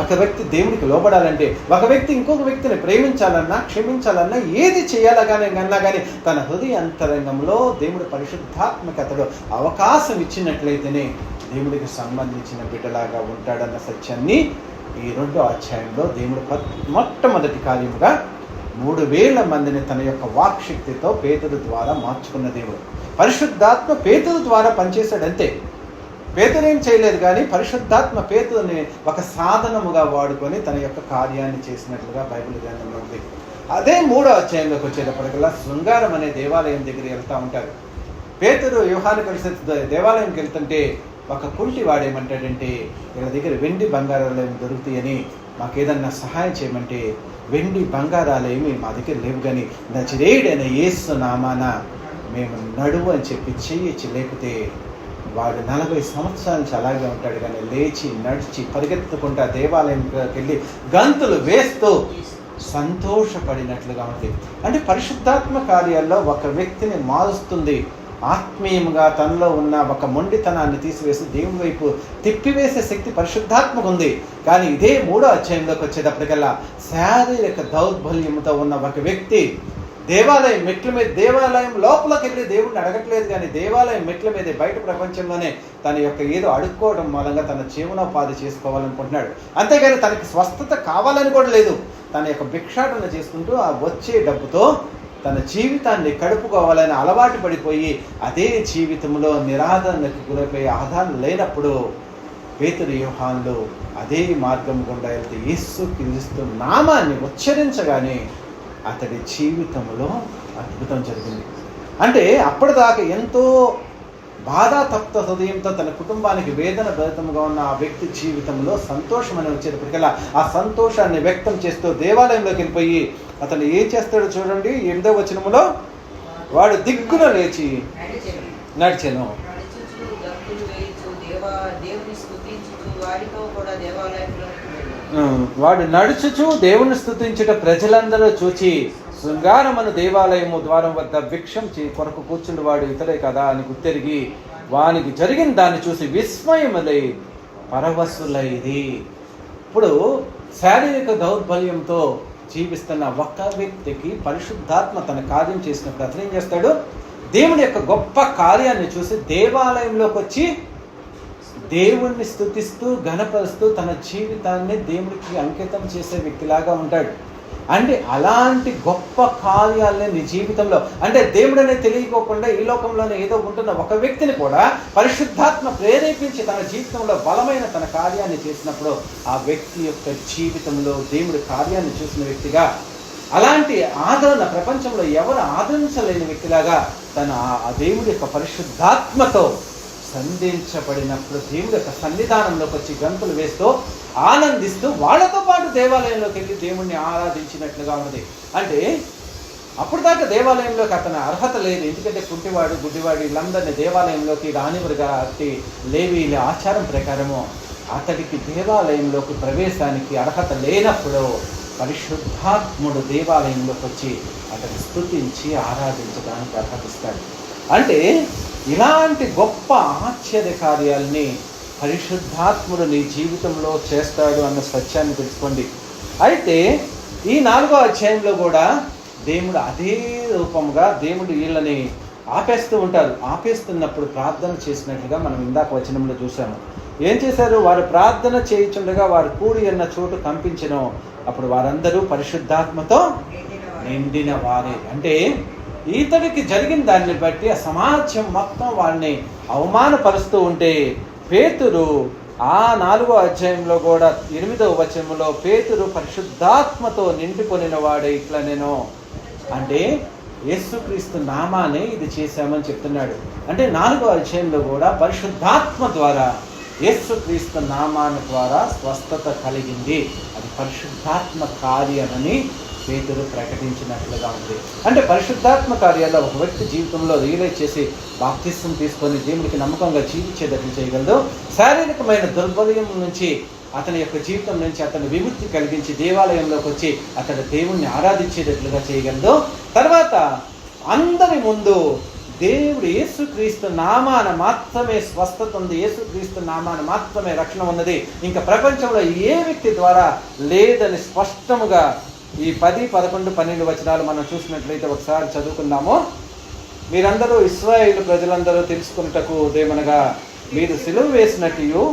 ఒక వ్యక్తి దేవుడికి లోబడాలంటే, ఒక వ్యక్తి ఇంకొక వ్యక్తిని ప్రేమించాలన్నా, క్షమించాలన్నా, ఏది చేయాలన్నా కానీ తన హృదయ అంతరంగంలో దేవుడి పరిశుద్ధాత్మకి అతడు అవకాశం ఇచ్చినట్లయితేనే దేవుడికి సంబంధించిన బిడ్డలాగా ఉంటాడన్న సత్యాన్ని ఈ 2వ అధ్యాయంలో దేవుడు మొట్టమొదటి కార్యముగా 3,000 మందిని తన యొక్క వాక్శక్తితో పేతురు ద్వారా మార్చుకున్న దేవుడు. పరిశుద్ధాత్మ పేతురు ద్వారా పనిచేశాడంతే. పేతురు ఏం చేయలేదు, కానీ పరిశుద్ధాత్మ పేతురుని ఒక సాధనముగా వాడుకొని తన యొక్క కార్యాన్ని చేసినట్లుగా బైబిల్ గ్రంథంలో ఉంది. అదే 3వ అధ్యాయంలోకి వచ్చేటప్పటికల్లా శృంగారం అనే దేవాలయం దగ్గర వెళ్తూ ఉంటారు. పేతురు యోహాను కలిసి దేవాలయంకి వెళ్తుంటే ఒక కుంటి వాడేమంటాడంటే, వీళ్ళ దగ్గర వెండి బంగారాలు ఏమి దొరుకుతాయని, మాకేదన్నా సహాయం చేయమంటే, వెండి బంగారాలు ఏమి మా దగ్గర లేవు, కానీ నజరేయుడైన యేసు నామాన మేము నడువు అని చెప్పి చెయ్యొచ్చి లేకపోతే వాడు 40 సంవత్సరాల నుంచి అలాగే ఉంటాడు, కానీ లేచి నడిచి పరిగెత్తుకుంటా దేవాలయంకి వెళ్ళి గంతులు వేస్తూ సంతోషపడినట్లుగా ఉంది. అంటే పరిశుద్ధాత్మ కార్యాల్లో ఒక వ్యక్తిని మారుస్తుంది. ఆత్మీయంగా తనలో ఉన్న ఒక మొండితనాన్ని తీసివేసి దేవుని వైపు తిప్పివేసే శక్తి పరిశుద్ధాత్మకు ఉంది. కానీ ఇదే 3వ అధ్యాయంలోకి వచ్చేటప్పటికల్లా శారీరక దౌర్బల్యంతో ఉన్న ఒక వ్యక్తి దేవాలయం మెట్ల మీద, దేవాలయం లోపలికి వెళ్ళి దేవుడిని అడగట్లేదు, కానీ దేవాలయం మెట్ల మీదే బయట ప్రపంచంలోనే తన యొక్క ఏదో అడుక్కోవడం మూలంగా తన జీవనోపాధి చేసుకోవాలనుకుంటున్నాడు. అంతేగాని తనకి స్వస్థత కావాలని కూడా లేదు. తన యొక్క భిక్షాటన చేసుకుంటూ ఆ వచ్చే డబ్బుతో తన జీవితాన్ని కడుపుకోవాలని అలవాటు పడిపోయి అదే జీవితంలో నిరాదరణకు గురైపోయి ఆధారం లేనప్పుడు పేతురు యోహానులు అదే మార్గం గుండా వెళ్తే యేసుక్రీస్తు నామాన్ని ఉచ్చరించగానే అతడి జీవితంలో అద్భుతం జరిగింది. అంటే అప్పటిదాకా ఎంతో బాధాతప్త హృదయంతో తన కుటుంబానికి వేదన భరితముగా ఉన్న ఆ వ్యక్తి జీవితంలో సంతోషం అని వచ్చేటప్పటికల్లా ఆ సంతోషాన్ని వ్యక్తం చేస్తూ దేవాలయంలోకి వెళ్ళిపోయి అతను ఏం చేస్తాడో చూడండి. 8వ వచనములో, వాడు దిగ్గున లేచి నడిచెను. వాడు నడుచుచు దేవుని స్తుతించుట ప్రజలందరూ చూచి, శృంగారమను దేవాలయము ద్వారం వద్ద భిక్షం కొరకు కూర్చుండి వాడు ఇతడే కదా అని గుర్తెరిగి వానికి జరిగిన దాన్ని చూసి విస్మయములై పరవశులైది. ఇప్పుడు శారీరక దౌర్బల్యంతో జీవిస్తున్న ఒక్క వ్యక్తికి పరిశుద్ధాత్మ తన కార్యం చేసినప్పుడు అతను ఏం చేస్తాడు? దేవుడి యొక్క గొప్ప కార్యాన్ని చూసి దేవాలయంలోకి వచ్చి దేవుణ్ణి స్తుతిస్తూ ఘనపరుస్తూ తన జీవితాన్ని దేవుడికి అంకితం చేసే వ్యక్తిలాగా ఉంటాడు. అంటే అలాంటి గొప్ప కార్యాలనే నీ జీవితంలో, అంటే దేవుడనే తెలియకోకుండా ఈ లోకంలోనే ఏదో ఉంటున్న ఒక వ్యక్తిని కూడా పరిశుద్ధాత్మ ప్రేరేపించి తన జీవితంలో బలమైన తన కార్యాన్ని చేసినప్పుడు ఆ వ్యక్తి యొక్క జీవితంలో దేవుడి కార్యాన్ని చూసిన వ్యక్తిగా, అలాంటి ఆదరణ ప్రపంచంలో ఎవరు ఆదరించలేని వ్యక్తిలాగా తన ఆ దేవుడి యొక్క పరిశుద్ధాత్మతో సంధించబడినప్పుడు దేవుడి యొక్క సన్నిధానంలోకి వచ్చి గంతులు వేస్తూ ఆనందిస్తూ వాళ్ళతో పాటు దేవాలయంలోకి వెళ్ళి దేవుణ్ణి ఆరాధించినట్లుగా ఉన్నది. అంటే అప్పుడు దాకా దేవాలయంలోకి అతని అర్హత లేదు. ఎందుకంటే కుంటివాడు గుడ్డివాడు వీళ్ళందరినీ దేవాలయంలోకి రానివరుగా లేవీల ఆచారం ప్రకారము అతడికి దేవాలయంలోకి ప్రవేశానికి అర్హత లేనప్పుడు పరిశుద్ధాత్ముడు దేవాలయంలోకి వచ్చి అతన్ని స్తుతించి ఆరాధించడానికి అర్హతిస్తాడు. అంటే ఇలాంటి గొప్ప ఆశ్చర్య కార్యాలని పరిశుద్ధాత్ముడు నీ జీవితంలో చేస్తాడు అన్న సత్యాన్ని తెలుసుకోండి. అయితే ఈ 4వ అధ్యాయంలో కూడా దేవుడు అదే రూపంగా దేవుడు వీళ్ళని ఆపేస్తూ ఉంటారు. ఆపేస్తున్నప్పుడు ప్రార్థన చేసినట్లుగా మనం ఇందాక వచనంలో చూసాము. ఏం చేశారు? వారు ప్రార్థన చేయుచుండగా వారు కూడి ఉన్న చోటు కంపించెను. అప్పుడు వారందరూ పరిశుద్ధాత్మతో నిండిన వారే. అంటే ఇతడికి జరిగిన దాన్ని బట్టి ఆ సమాజం మొత్తం వాళ్ళని అవమానపరుస్తూ ఉంటే పేతురు ఆ 4వ అధ్యాయంలో కూడా 8వ వచనంలో పేతురు పరిశుద్ధాత్మతో నిండిపోయిన వాడే ఇట్లా నేను, అంటే యేసుక్రీస్తు నామానే ఇది చేశామని చెప్తున్నాడు. అంటే 4వ అధ్యాయంలో కూడా పరిశుద్ధాత్మ ద్వారా యేసుక్రీస్తు నామాన్ని ద్వారా స్వస్థత కలిగింది. అది పరిశుద్ధాత్మ కార్యమని పేతురు ప్రకటించినట్లుగా ఉంది. అంటే పరిశుద్ధాత్మ కార్యాలు ఒక వ్యక్తి జీవితంలో రియలైజ్ చేసి బాప్తిస్మం తీసుకొని దేవుడికి నమ్మకంగా జీవించేటట్లు చేయగలదు. శారీరకమైన దుర్బల్యం నుంచి అతని యొక్క జీవితం నుంచి అతని విముక్తి కలిగించి దేవాలయంలోకి వచ్చి అతడు దేవుణ్ణి ఆరాధించేటట్లుగా చేయగలదు. తర్వాత అందరి ముందు దేవుడు యేసుక్రీస్తు నామాన మాత్రమే స్వస్థత ఉంది, యేసుక్రీస్తు నామాన మాత్రమే రక్షణ ఉన్నది, ఇంకా ప్రపంచంలో ఏ వ్యక్తి ద్వారా లేదని స్పష్టముగా ఈ 10, 11, 12 వచనాలు మనం చూసినట్లయితే ఒకసారి చదువుకుందాము. మీరందరూ ఇశ్రాయేలు ప్రజలందరూ తెలుసుకున్నటకు దేమనగా మీరు సిలువ వేసినట్టు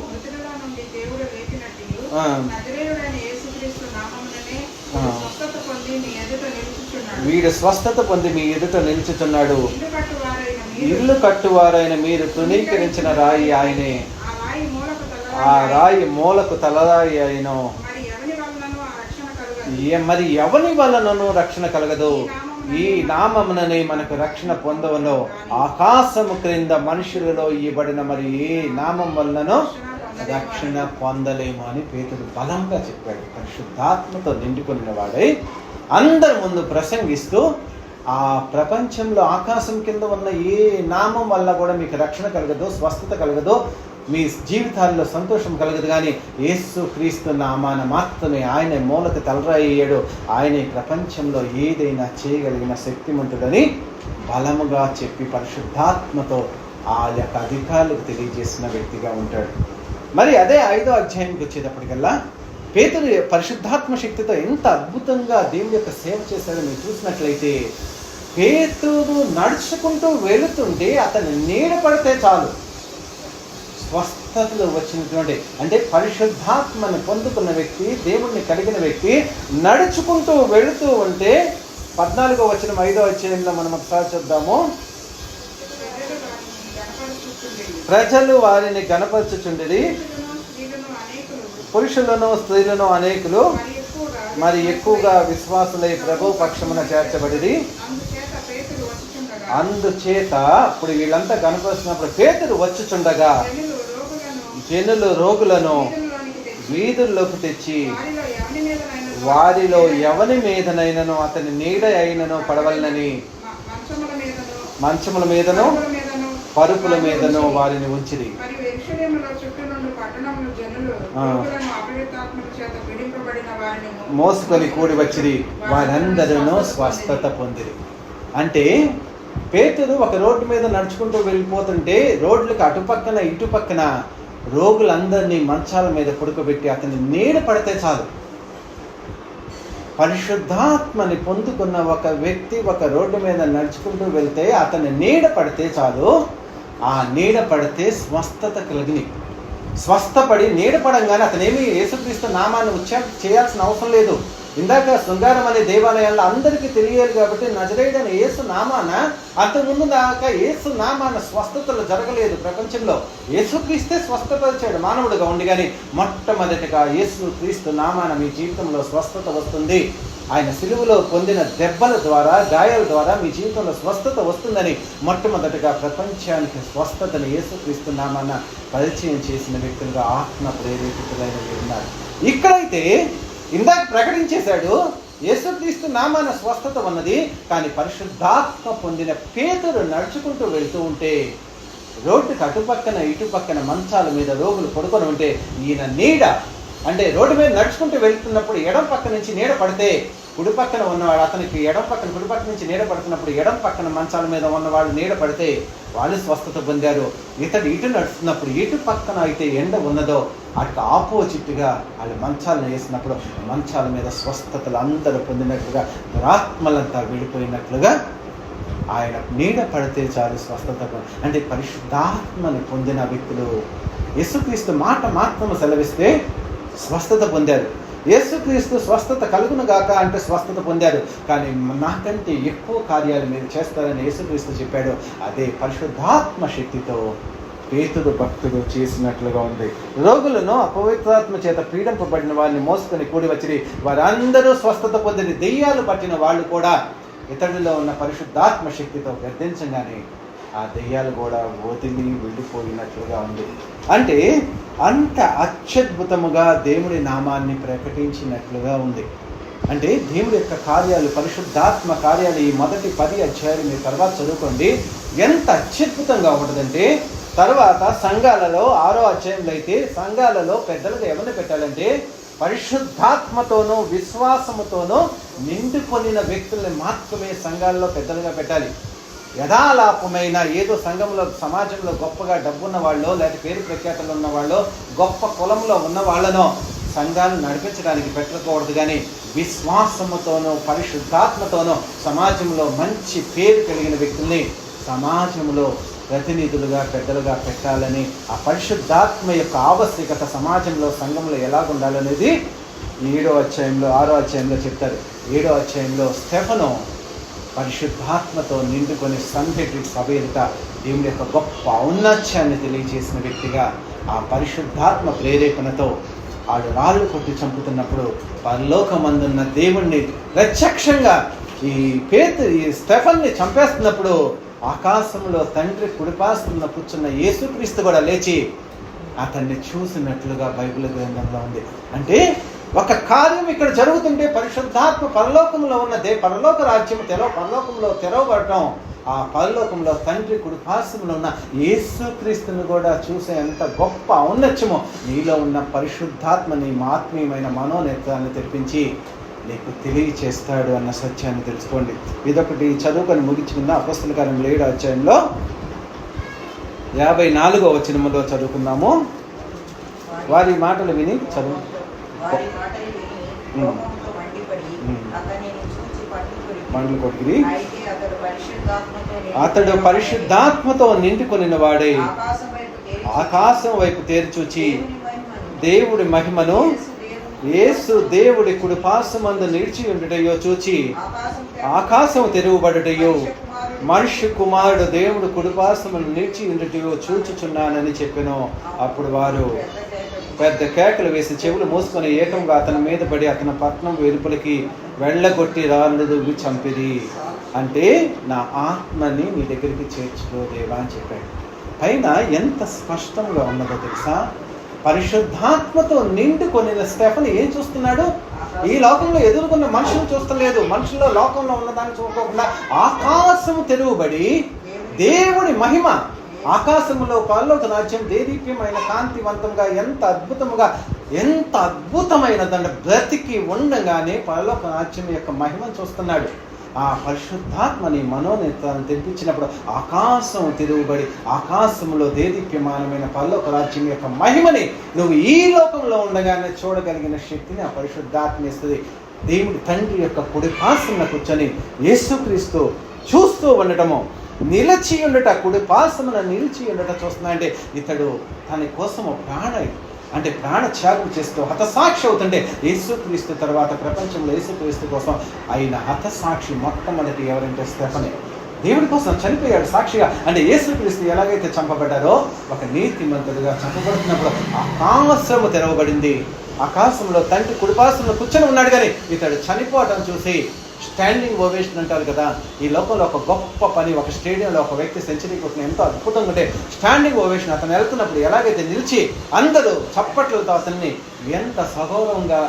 వీడు స్వస్థత పొంది మీ ఎదుట నిలుచుచున్నాడు. ఇల్లు కట్టువారైన మీరు తృణీకరించిన రాయి ఆయనే, ఆ రాయి మూలకు తలరాయి అయిన, మరి ఎవని వలనను రక్షణ కలగదు. ఈ నామముననే మనకు రక్షణ పొందవను. ఆకాశము క్రింద మనుషులలో ఇవ్వబడిన మరి ఏ నామం వలనను రక్షణ పొందలేము అని పేతురు బలంగా చెప్పాడు. పరిశుద్ధాత్మతో నిండుకున్న వాడై అందరి ముందు ప్రసంగిస్తూ ఆ ప్రపంచంలో ఆకాశం కింద ఉన్న ఏ నామం వల్ల కూడా మీకు రక్షణ కలగదు, స్వస్థత కలగదు, మీ జీవితాల్లో సంతోషం కలగదు. కానీ యేసుక్రీస్తు నామాన మాత్రమే ఆయన మూలకు తలరాయ్యాడు. ఆయన ప్రపంచంలో ఏదైనా చేయగలిగిన శక్తిమంతుడని బలముగా చెప్పి పరిశుద్ధాత్మతో ఆ యొక్క అధికారులకు తెలియజేసిన వ్యక్తిగా ఉంటాడు. మరి అదే 5వ అధ్యాయానికి వచ్చేటప్పటికల్లా పేతురు పరిశుద్ధాత్మ శక్తితో ఎంత అద్భుతంగా దేవుడి యొక్క సేవ చేశాడో మీరు చూసినట్లయితే, పేతురు నడుచుకుంటూ వెళుతుంటే అతను నీడ పడితే చాలు స్వస్థతలు వచ్చినటువంటి, అంటే పరిశుద్ధాత్మను పొందుకున్న వ్యక్తి, దేవుణ్ణి కలిగిన వ్యక్తి నడుచుకుంటూ వెళుతూ ఉంటే 14వ వచనం 5వ అధ్యాయంలో మనం ఒకసారి చూద్దాము. ప్రజలు వారిని గణపరచుచుండిరి, పురుషులను స్త్రీలను అనేకులు మరి ఎక్కువగా విశ్వాసులై ప్రభు పక్షమున చేర్చబడి, అందుచేత ఇప్పుడు వీళ్ళంతా కనపరిచినప్పుడు పేతురు వచ్చుచుండగా జనులు రోగులను వీధుల్లోకి తెచ్చి వారిలో ఎవని మీదనైనను అతని నీడ అయినను పడవలనని మంచముల మీదను పరుపుల మీదను వారిని ఉంచిరి. మోసుకొని కూడి వచ్చిరి, వారందరూ స్వస్థత పొందిరి. అంటే పేతురు ఒక రోడ్డు మీద నడుచుకుంటూ వెళ్ళిపోతుంటే రోడ్లకు అటుపక్కన ఇటుపక్కన రోగులందరినీ మంచాల మీద పడుకోబెట్టి అతని నీడ పడితే చాలు. పరిశుద్ధాత్మని పొందుకున్న ఒక వ్యక్తి ఒక రోడ్డు మీద నడుచుకుంటూ వెళ్తే అతని నీడ పడితే చాలు. ఆ నీడ పడితే స్వస్థత కలిగిని. స్వస్థపడి నీడ పడంగానే అతనేమి యేసుక్రీస్తు నామాన్ని ఉచ్చారణ చేయాల్సిన అవసరం లేదు. ఇందాక శృంగారం అనే దేవాలయాల్లో అందరికీ తెలియాలి కాబట్టి నజరేయుడైన యేసు నామాన అంతకుముందు దాకా యేసు నామాన స్వస్థతలు జరగలేదు ప్రపంచంలో. యేసుక్రీస్తే స్వస్థపరిచాడు మానవుడిగా ఉండి, కానీ మొట్టమొదటిగా యేసుక్రీస్తు నామాన మీ జీవితంలో స్వస్థత వస్తుంది. ఆయన సిలువలో పొందిన దెబ్బల ద్వారా గాయాల ద్వారా మీ జీవితంలో స్వస్థత వస్తుందని మొట్టమొదటిగా ప్రపంచానికి స్వస్థతను యేసుక్రీస్తు నామాన పరిచయం చేసిన వ్యక్తులుగా ఆత్మ ప్రేరేపితులైనవి ఉన్నారు. ఇక్కడైతే ఇందాక ప్రకటించేశాడు యేసుక్రీస్తు నామాన స్వస్థత ఉన్నది, కానీ పరిశుద్ధాత్మ పొందిన పేతురు నడుచుకుంటూ వెళ్తూ ఉంటే రోడ్డుకి అటుపక్కన ఇటుపక్కన మంచాల మీద రోగులు పడుకొని ఉంటే ఈయన నీడ, అంటే రోడ్డు మీద నడుచుకుంటూ వెళ్తున్నప్పుడు ఎడం పక్క నుంచి నీడ పడితే కుడి పక్కన ఉన్నవాడు అతనికి ఎడం పక్కన కుడి పక్క నుంచి నీడ పడుతున్నప్పుడు ఎడం పక్కన మంచాల మీద ఉన్నవాళ్ళు నీడ పడితే వాళ్ళు స్వస్థత పొందారు. ఇతడు ఇటు నడుస్తున్నప్పుడు ఇటు పక్కన అయితే ఎండ ఉన్నదో అటు ఆపోజిట్గా వాళ్ళు మంచాలను వేసినప్పుడు మంచాల మీద స్వస్థతలు అందరూ పొందినట్లుగా ఆత్మలంతా వెళ్ళిపోయినట్లుగా ఆయన నీడ పడితే చాలు స్వస్థత. అంటే పరిశుద్ధాత్మని పొందిన వ్యక్తులు యేసుక్రీస్తు మాట మాత్రము సెలవిస్తే స్వస్థత పొందారు. యేసుక్రీస్తు స్వస్థత కలుగును గాక అంటే స్వస్థత పొందారు. కానీ నాకంటే ఎక్కువ కార్యాలు మీరు చేస్తారని యేసుక్రీస్తు చెప్పాడు. అదే పరిశుద్ధాత్మ శక్తితో పేతురు భక్తుడు చేసినట్లుగా ఉంది. రోగులను అపవిత్రాత్మ చేత పీడింపబడిన వారిని మోసుకొని కూడి వచ్చిరి, వారందరూ స్వస్థత పొందిన. దెయ్యాలు పట్టిన వాళ్ళు కూడా ఇతడిలో ఉన్న పరిశుద్ధాత్మ శక్తితో గర్దించగానే ఆ దెయ్యాలు కూడా వదిలి వెళ్ళిపోయినట్లుగా ఉంది. అంటే అంత అత్యద్భుతముగా దేవుడి నామాన్ని ప్రకటించినట్లుగా ఉంది. అంటే దేవుడి యొక్క కార్యాలు, పరిశుద్ధాత్మ కార్యాలు ఈ మొదటి 10 అధ్యాయాలు మీరు తర్వాత చదువుకోండి. ఎంత అత్యద్భుతంగా ఉంటుందంటే తర్వాత సంఘాలలో 6వ అధ్యాయంలో అయితే సంఘాలలో పెద్దలుగా ఎవరిని పెట్టాలంటే పరిశుద్ధాత్మతోనూ విశ్వాసముతోనూ నిండుకొనిన వ్యక్తుల్ని మాత్రమే సంఘాలలో పెద్దలుగా పెట్టాలి. యథాలాపమైన ఏదో సంఘంలో సమాజంలో గొప్పగా డబ్బున్న వాళ్ళు లేదా పేరు ప్రఖ్యాతలు ఉన్న వాళ్ళు గొప్ప కులంలో ఉన్న వాళ్ళనో సంఘాలను నడిపించడానికి పెట్టకూడదు. కానీ విశ్వాసముతోనూ పరిశుద్ధాత్మతోనూ సమాజంలో మంచి పేరు కలిగిన వ్యక్తుల్ని సమాజంలో ప్రతినిధులుగా పెద్దలుగా పెట్టాలని, ఆ పరిశుద్ధాత్మ యొక్క ఆవశ్యకత సమాజంలో సంఘంలో ఎలాగుండాలనేది 7వ అధ్యాయంలో 6వ అధ్యాయంలో చెప్తారు. 7వ అధ్యాయంలో స్టెఫను పరిశుద్ధాత్మతో నిండుకొని సంఘటి సభ ఎదుట దేవుడి యొక్క గొప్ప ఔన్నత్యాన్ని తెలియజేసిన వ్యక్తిగా ఆ పరిశుద్ధాత్మ ప్రేరేపణతో ఆడు రాళ్ళు కొట్టి చంపుతున్నప్పుడు పరలోకమందున్న దేవుణ్ణి ప్రత్యక్షంగా ఈ స్టెఫన్ని చంపేస్తున్నప్పుడు ఆకాశంలో తండ్రి కుడిపాస్తున్న కూర్చున్న యేసుక్రీస్తు కూడా లేచి అతన్ని చూసినట్లుగా బైబిల్ గ్రంథంలో ఉంది. అంటే ఒక కార్యం ఇక్కడ జరుగుతుంటే పరిశుద్ధాత్మ పరలోకంలో ఉన్న పరలోక రాజ్యం పరలోకంలో తెరవబడటం, ఆ పరలోకంలో తండ్రి కుడిపార్శ్వములో ఉన్న యేసుక్రీస్తుని కూడా చూసే ఎంత గొప్ప ఔన్నత్యమో నీలో ఉన్న పరిశుద్ధాత్మ నీ ఆత్మీయమైన మనోనేత్రాన్ని తెప్పించి నీకు తెలియచేస్తాడు అన్న సత్యాన్ని తెలుసుకోండి. ఇదొకటి చదువుకొని ముగించుకున్న అపొస్తలుల కార్యములు 7వ అధ్యాయంలో 54వ వచనములో చదువుకున్నాము. వారి మాటలు విని చదువు పండ్లు కొట్టిరి. అతడు పరిశుద్ధాత్మతో నిండుకొనిన వాడై ఆకాశం వైపు తేరిచూచి దేవుడి మహిమను యేసు దేవుడి కుడిపార్శ్వమందు నిలిచి ఉండుటయో చూచి ఆకాశం తెరువబడుటయో మనుష్య కుమారుడు దేవుడు కుడిపార్శ్వమందు నిలిచి ఉండుటయో చూచుచున్నానని చెప్పెను. అప్పుడు వారు పెద్ద కేకలు వేసి చెవులు మూసుకొని ఏకంగా అతని మీద పడి అతని పట్నం వెలుపలికి వెళ్ళగొట్టి రాళ్ళువి చంపిరి. అంటే నా ఆత్మని నీ దగ్గరికి చేర్చుకో దేవా అని చెప్పాడు. పైన ఎంత స్పష్టంగా ఉన్నదో తెలుసా? పరిశుద్ధాత్మతో నిండుకొనిన స్టెఫెను ఏం చూస్తున్నాడు? ఈ లోకంలో ఎదుర్కొన్న మనుషులు చూస్తలేదు. మనుషుల్లో లోకంలో ఉన్నదాన్ని చూసుకోకుండా ఆకాశము తెరువబడి దేవుడి మహిమ, ఆకాశములో పరలోక రాజ్యం దేదీప్యమైన కాంతివంతంగా ఎంత అద్భుతమైనదంటే బ్రతికి ఉండగానే పరలోక రాజ్యం యొక్క మహిమను చూస్తున్నాడు. ఆ పరిశుద్ధాత్మని మనోనేత్రాన్ని తెప్పించినప్పుడు ఆకాశం తిరుగుబడి ఆకాశంలో దేదీప్యమానమైన పరలోక రాజ్యం యొక్క మహిమని నువ్వు ఈ లోకంలో ఉండగానే చూడగలిగిన శక్తిని ఆ పరిశుద్ధాత్మ ఇస్తుంది. దేవుడి తండ్రి యొక్క కుడి పార్శ్వన కూర్చొని యేసుక్రీస్తు చూస్తూ ఉండటము, నిలిచి ఉండట, కుడి పార్శ్వన నిలిచి ఉండట చూస్తున్నా అంటే ఇతడు తన కోసము ప్రాణ త్యాగం చేస్తూ హతసాక్షి అవుతుంటే యేసుక్రీస్తు తర్వాత ప్రపంచంలో యేసుక్రీస్తు కోసం ఆయన హతసాక్షి మొట్టమొదటి ఎవరంటే స్టెఫెనే. దేవుడి కోసం చనిపోయాడు సాక్షిగా. అంటే యేసుక్రీస్తు ఎలాగైతే చంపబడ్డారో ఒక నీతిమంతుడిగా చంపబడుతున్నప్పుడు ఆకాశము తెరవబడింది. ఆకాశంలో తండ్రి కుడిపార్శ్వన కూర్చొని ఉన్నాడు. కానీ ఇతడు చనిపోవటం చూసి స్టాండింగ్ ఓవేషన్ అంటారు కదా, ఈ లోకంలో ఒక గొప్ప పని, ఒక స్టేడియంలో ఒక వ్యక్తి సెంచరీ కొట్టిన ఎంతో అద్భుతంగా ఉంటే స్టాండింగ్ ఓవేషన్. అతను వెళ్తున్నప్పుడు ఎలాగైతే నిలిచి అందరూ చప్పట్లతో అతన్ని ఎంత సగౌరవంగా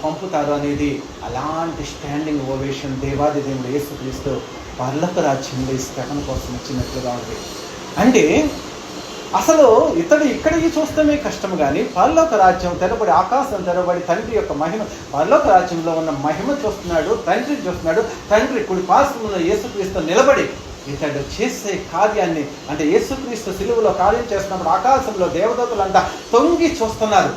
పంపుతారు అనేది, అలాంటి స్టాండింగ్ ఓవేషన్ దేవాది దేవుడు యేసుక్రీస్తు పరలోక రాజ్యంలో ఈ స్టెఫెను కోసం వచ్చినట్లుగా ఉంది. అంటే అసలు ఇతడు ఇక్కడికి చూస్తమే కష్టం, కానీ పరలోక రాజ్యం తెరబడి ఆకాశం తెరబడి తండ్రి యొక్క మహిమ, పరలోక రాజ్యంలో ఉన్న మహిమ చూస్తున్నాడు, తండ్రిని చూస్తున్నాడు. తండ్రి కుడి పార్శ్వములో యేసుక్రీస్తు నిలబడి ఇతడు చేసే కార్యాన్ని, అంటే యేసుక్రీస్తు సిలువలో కార్యం చేస్తున్నప్పుడు ఆకాశంలో దేవదూతలంతా తొంగి చూస్తున్నారు.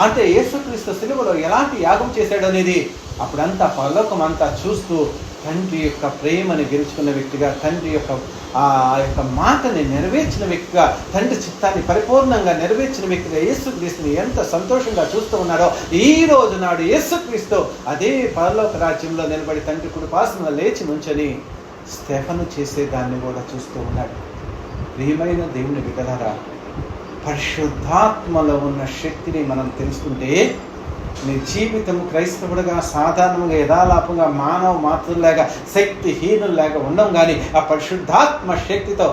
అంటే యేసుక్రీస్తు సిలువలో ఎలాంటి యాగం చేశాడు అనేది అప్పుడంతా పరలోకం అంతా చూస్తూ తండ్రి యొక్క ప్రేమని గెలుచుకున్న వ్యక్తిగా, తండ్రి యొక్క మాటని నెరవేర్చిన వ్యక్తిగా, తండ్రి చిత్తాన్ని పరిపూర్ణంగా నెరవేర్చిన వ్యక్తిగా యేసుక్రీస్తుని ఎంత సంతోషంగా చూస్తూ ఉన్నారో ఈ రోజు నాడు యేసుక్రీస్తు అదే పరలోక రాజ్యంలో నిలబడి తండ్రి కుడి పార్శ్వన లేచి నుంచొని స్టెఫెను చేసేదాన్ని కూడా చూస్తూ ఉన్నాడు. ప్రియమైన దేవుని బిడ్డలారా, పరిశుద్ధాత్మలో ఉన్న శక్తిని మనం తెలుసుకుంటే నీ జీవితం క్రైస్తవుడిగా సాధారణంగా యథాలాపంగా మానవ మాతృలాగా శక్తిహీనులాగా ఉండం, కానీ ఆ పరిశుద్ధాత్మ శక్తితో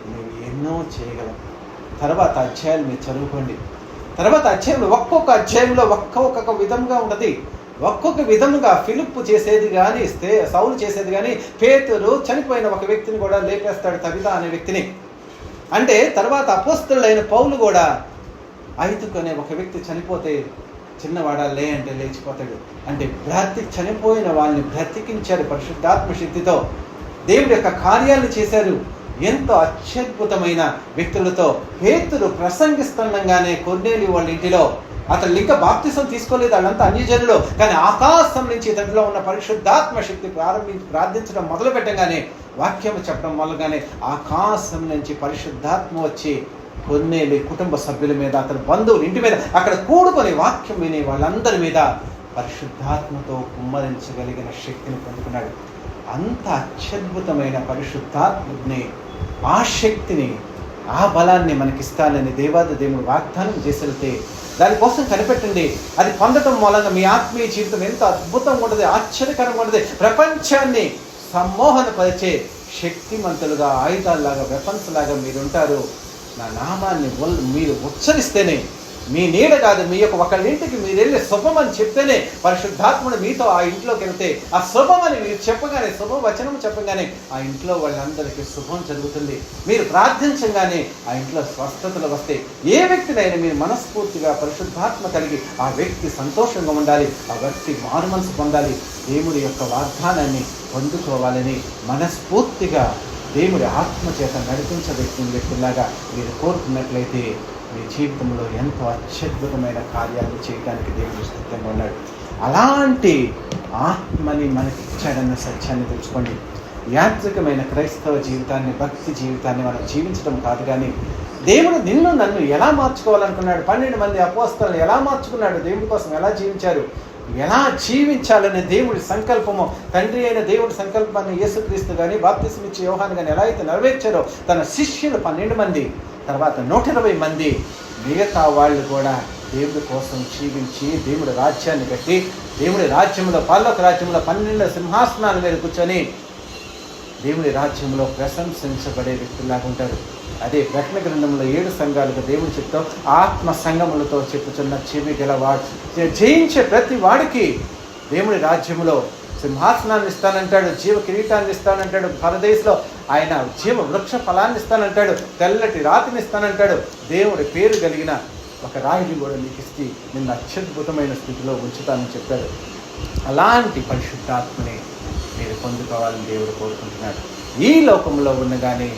నువ్వు ఎన్నో చేయగలవు. తర్వాత అధ్యాయాలు మీరు చదువుకోండి. తర్వాత అధ్యాయంలో ఒక్కొక్క అధ్యాయంలో ఒక్కొక్క విధంగా ఉంటుంది. ఒక్కొక్క విధముగా ఫిలిప్పు చేసేది కానీ, సౌలు చేసేది కానీ, పేతురు చనిపోయిన ఒక వ్యక్తిని కూడా లేపేస్తాడు, తబిత అనే వ్యక్తిని. అంటే తర్వాత అపోస్తలుడైన పౌలు కూడా ఐతుకు అనే ఒక వ్యక్తి చనిపోతే చిన్నవాడా లే అంటే లేచిపోతాడు. అంటే చనిపోయిన వాళ్ళని బ్రతికించారు పరిశుద్ధాత్మ శక్తితో. దేవుడి యొక్క కార్యాలను చేశారు ఎంతో అత్యద్భుతమైన వ్యక్తులతో. పేతురు ప్రసంగిస్తుండగానే కొర్నేలి వాళ్ళ ఇంటిలో, అతను ఇంకా బాప్తిసం తీసుకోలేదు, వాళ్ళంతా అన్యజనులు, కానీ ఆకాశం నుంచి ఇతడిలో ఉన్న పరిశుద్ధాత్మ శక్తి ప్రార్థించడం మొదలు పెట్టగానే, వాక్యం చెప్పడం మొదలుగానే ఆకాశం నుంచి పరిశుద్ధాత్మ వచ్చి కొన్నేలి కుటుంబ సభ్యుల మీద, అతని బంధువుల ఇంటి మీద, అక్కడ కూడుకొని వాక్యం విని వాళ్ళందరి మీద పరిశుద్ధాత్మతో కుమ్మరించగలిగిన శక్తిని పొందుకున్నాడు. అంత అత్యద్భుతమైన పరిశుద్ధాత్మని, ఆ శక్తిని, ఆ బలాన్ని మనకిస్తానని దేవాది దేవుడు వాగ్దానం చేసితే దానికోసం కనిపెట్టండి. అది పొందటం మూలంగా మీ ఆత్మీయ జీవితం ఎంత అద్భుతంగా ఉంటుంది, ఆశ్చర్యకరంగా ఉంటుంది. ప్రపంచాన్ని సమ్మోహనపరిచే శక్తిమంతులుగా, ఆయుధాల్లాగా, వెపన్స్ లాగా మీరు ఉంటారు. నా నామాన్ని మీరు ఉచ్చరిస్తేనే, మీ నీడ కాదు, మీ యొక్క ఒకళ్ళ ఇంటికి మీరు వెళ్ళి శుభం అని చెప్తేనే పరిశుద్ధాత్ముడు మీతో ఆ ఇంట్లోకి వెళ్తే ఆ శుభం అని మీరు చెప్పగానే, శుభవచనం చెప్పగానే ఆ ఇంట్లో వాళ్ళందరికీ శుభం జరుగుతుంది. మీరు ప్రార్థించగానే ఆ ఇంట్లో స్వస్థతలు వస్తాయి. ఏ వ్యక్తినైనా మీరు మనస్ఫూర్తిగా పరిశుద్ధాత్మ కలిగి ఆ వ్యక్తి సంతోషంగా ఉండాలి, ఆ వ్యక్తి మారు మనసు పొందాలి, దేవుడి యొక్క వాగ్దానాన్ని పొందుకోవాలని మనస్ఫూర్తిగా దేవుడి ఆత్మ చేత వ్యక్తులాగా మీరు కోరుకున్నట్లయితే మీ జీవితంలో ఎంతో అత్యద్భుతమైన కార్యాలు చేయడానికి దేవుడు సిద్ధంగా ఉన్నాడు. అలాంటి ఆత్మని మనకి ఇచ్చాడన్న సత్యాన్ని తెలుసుకోండి. యాంత్రికమైన క్రైస్తవ జీవితాన్ని, భక్తి జీవితాన్ని మనం జీవించడం కాదు, కానీ దేవుడు నిన్ను నన్ను ఎలా మార్చుకోవాలనుకున్నాడు, 12 మంది అపోస్తలులను ఎలా మార్చుకున్నాడు, దేవుడి కోసం ఎలా జీవించారు, ఎలా జీవించాలనే దేవుడి సంకల్పము, తండ్రి అయిన దేవుడి సంకల్పాన్ని యేసుక్రీస్తు కానీ, బాప్తిసం ఇచ్చే యోహాను కానీ ఎలా అయితే నెరవేర్చారో, తన శిష్యులు 12 మంది, తర్వాత 120 మంది మిగతా వాళ్ళు కూడా దేవుడి కోసం జీవించి దేవుడి రాజ్యాన్ని కట్టి దేవుడి రాజ్యంలో పరలోక రాజ్యంలో 12 సింహాసనాల మీద కూర్చొని దేవుడి రాజ్యంలో ప్రశంసించబడే వ్యక్తులాగా ఉంటారు. అదే ప్రకటన గ్రంథంలో 7 సంఘాలకు దేవుడు చెప్తూ ఆత్మ సంగములతో చెప్పుచున్న చెవి గలవాడు జయించే ప్రతి వాడికి దేవుడి రాజ్యంలో సింహాసనాన్ని ఇస్తానంటాడు, జీవ కిరీటాన్ని ఇస్తానంటాడు, పరదేశంలో ఆయన జీవ వృక్ష ఫలాన్ని ఇస్తానంటాడు, తెల్లటి రాతిని ఇస్తానంటాడు, దేవుడి పేరు కలిగిన ఒక రాయిని కూడా నీకు ఇస్తే నిన్ను అత్యద్భుతమైన స్థితిలో ఉంచుతానని చెప్పాడు. అలాంటి పరిశుద్ధాత్మని మీరు పొందుకోవాలని దేవుడు కోరుకుంటున్నాడు. ఈ లోకంలో ఉండగానే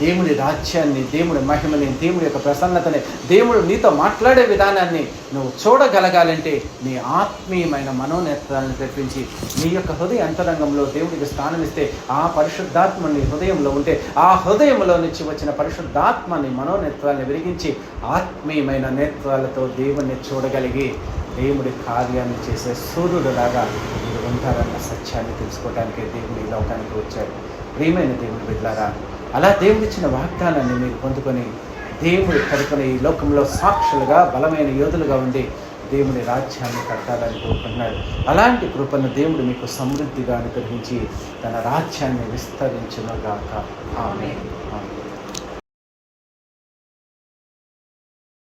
దేవుడి రాజ్యాన్ని, దేవుడి మహిమని, దేవుడి యొక్క ప్రసన్నతని, దేవుడు నీతో మాట్లాడే విధానాన్ని నువ్వు చూడగలగాలంటే నీ ఆత్మీయమైన మనోనేత్రాలను తెప్పించి నీ యొక్క హృదయ అంతరంగంలో దేవుడికి స్థానం ఇస్తే ఆ పరిశుద్ధాత్మ నీ హృదయంలో ఉంటే ఆ హృదయంలో నుంచి వచ్చిన పరిశుద్ధాత్మని మనోనేత్రాన్ని విరిగించి ఆత్మీయమైన నేత్రాలతో దేవుణ్ణి చూడగలిగి దేవుడి కార్యాన్ని చేసే సూర్యుడులాగా మీరు ఉంటారన్న సత్యాన్ని తెలుసుకోవడానికి దేవుడు ఈ లోకానికి వచ్చాడు. ప్రియమైన దేవుడి బిడ్డలారా, అలా దేవుడిచ్చిన వాగ్దానాన్ని మీరు పొందుకొని దేవుడి తరపున ఈ లోకంలో సాక్షులుగా బలమైన యోధులుగా ఉండి దేవుడి రాజ్యాన్ని కట్టాలని కోరుకుంటున్నాడు. అలాంటి కృపను దేవుడు మీకు సమృద్ధిగా అనుగ్రహించి తన రాజ్యాన్ని విస్తరించునుగాక. ఆమేన్.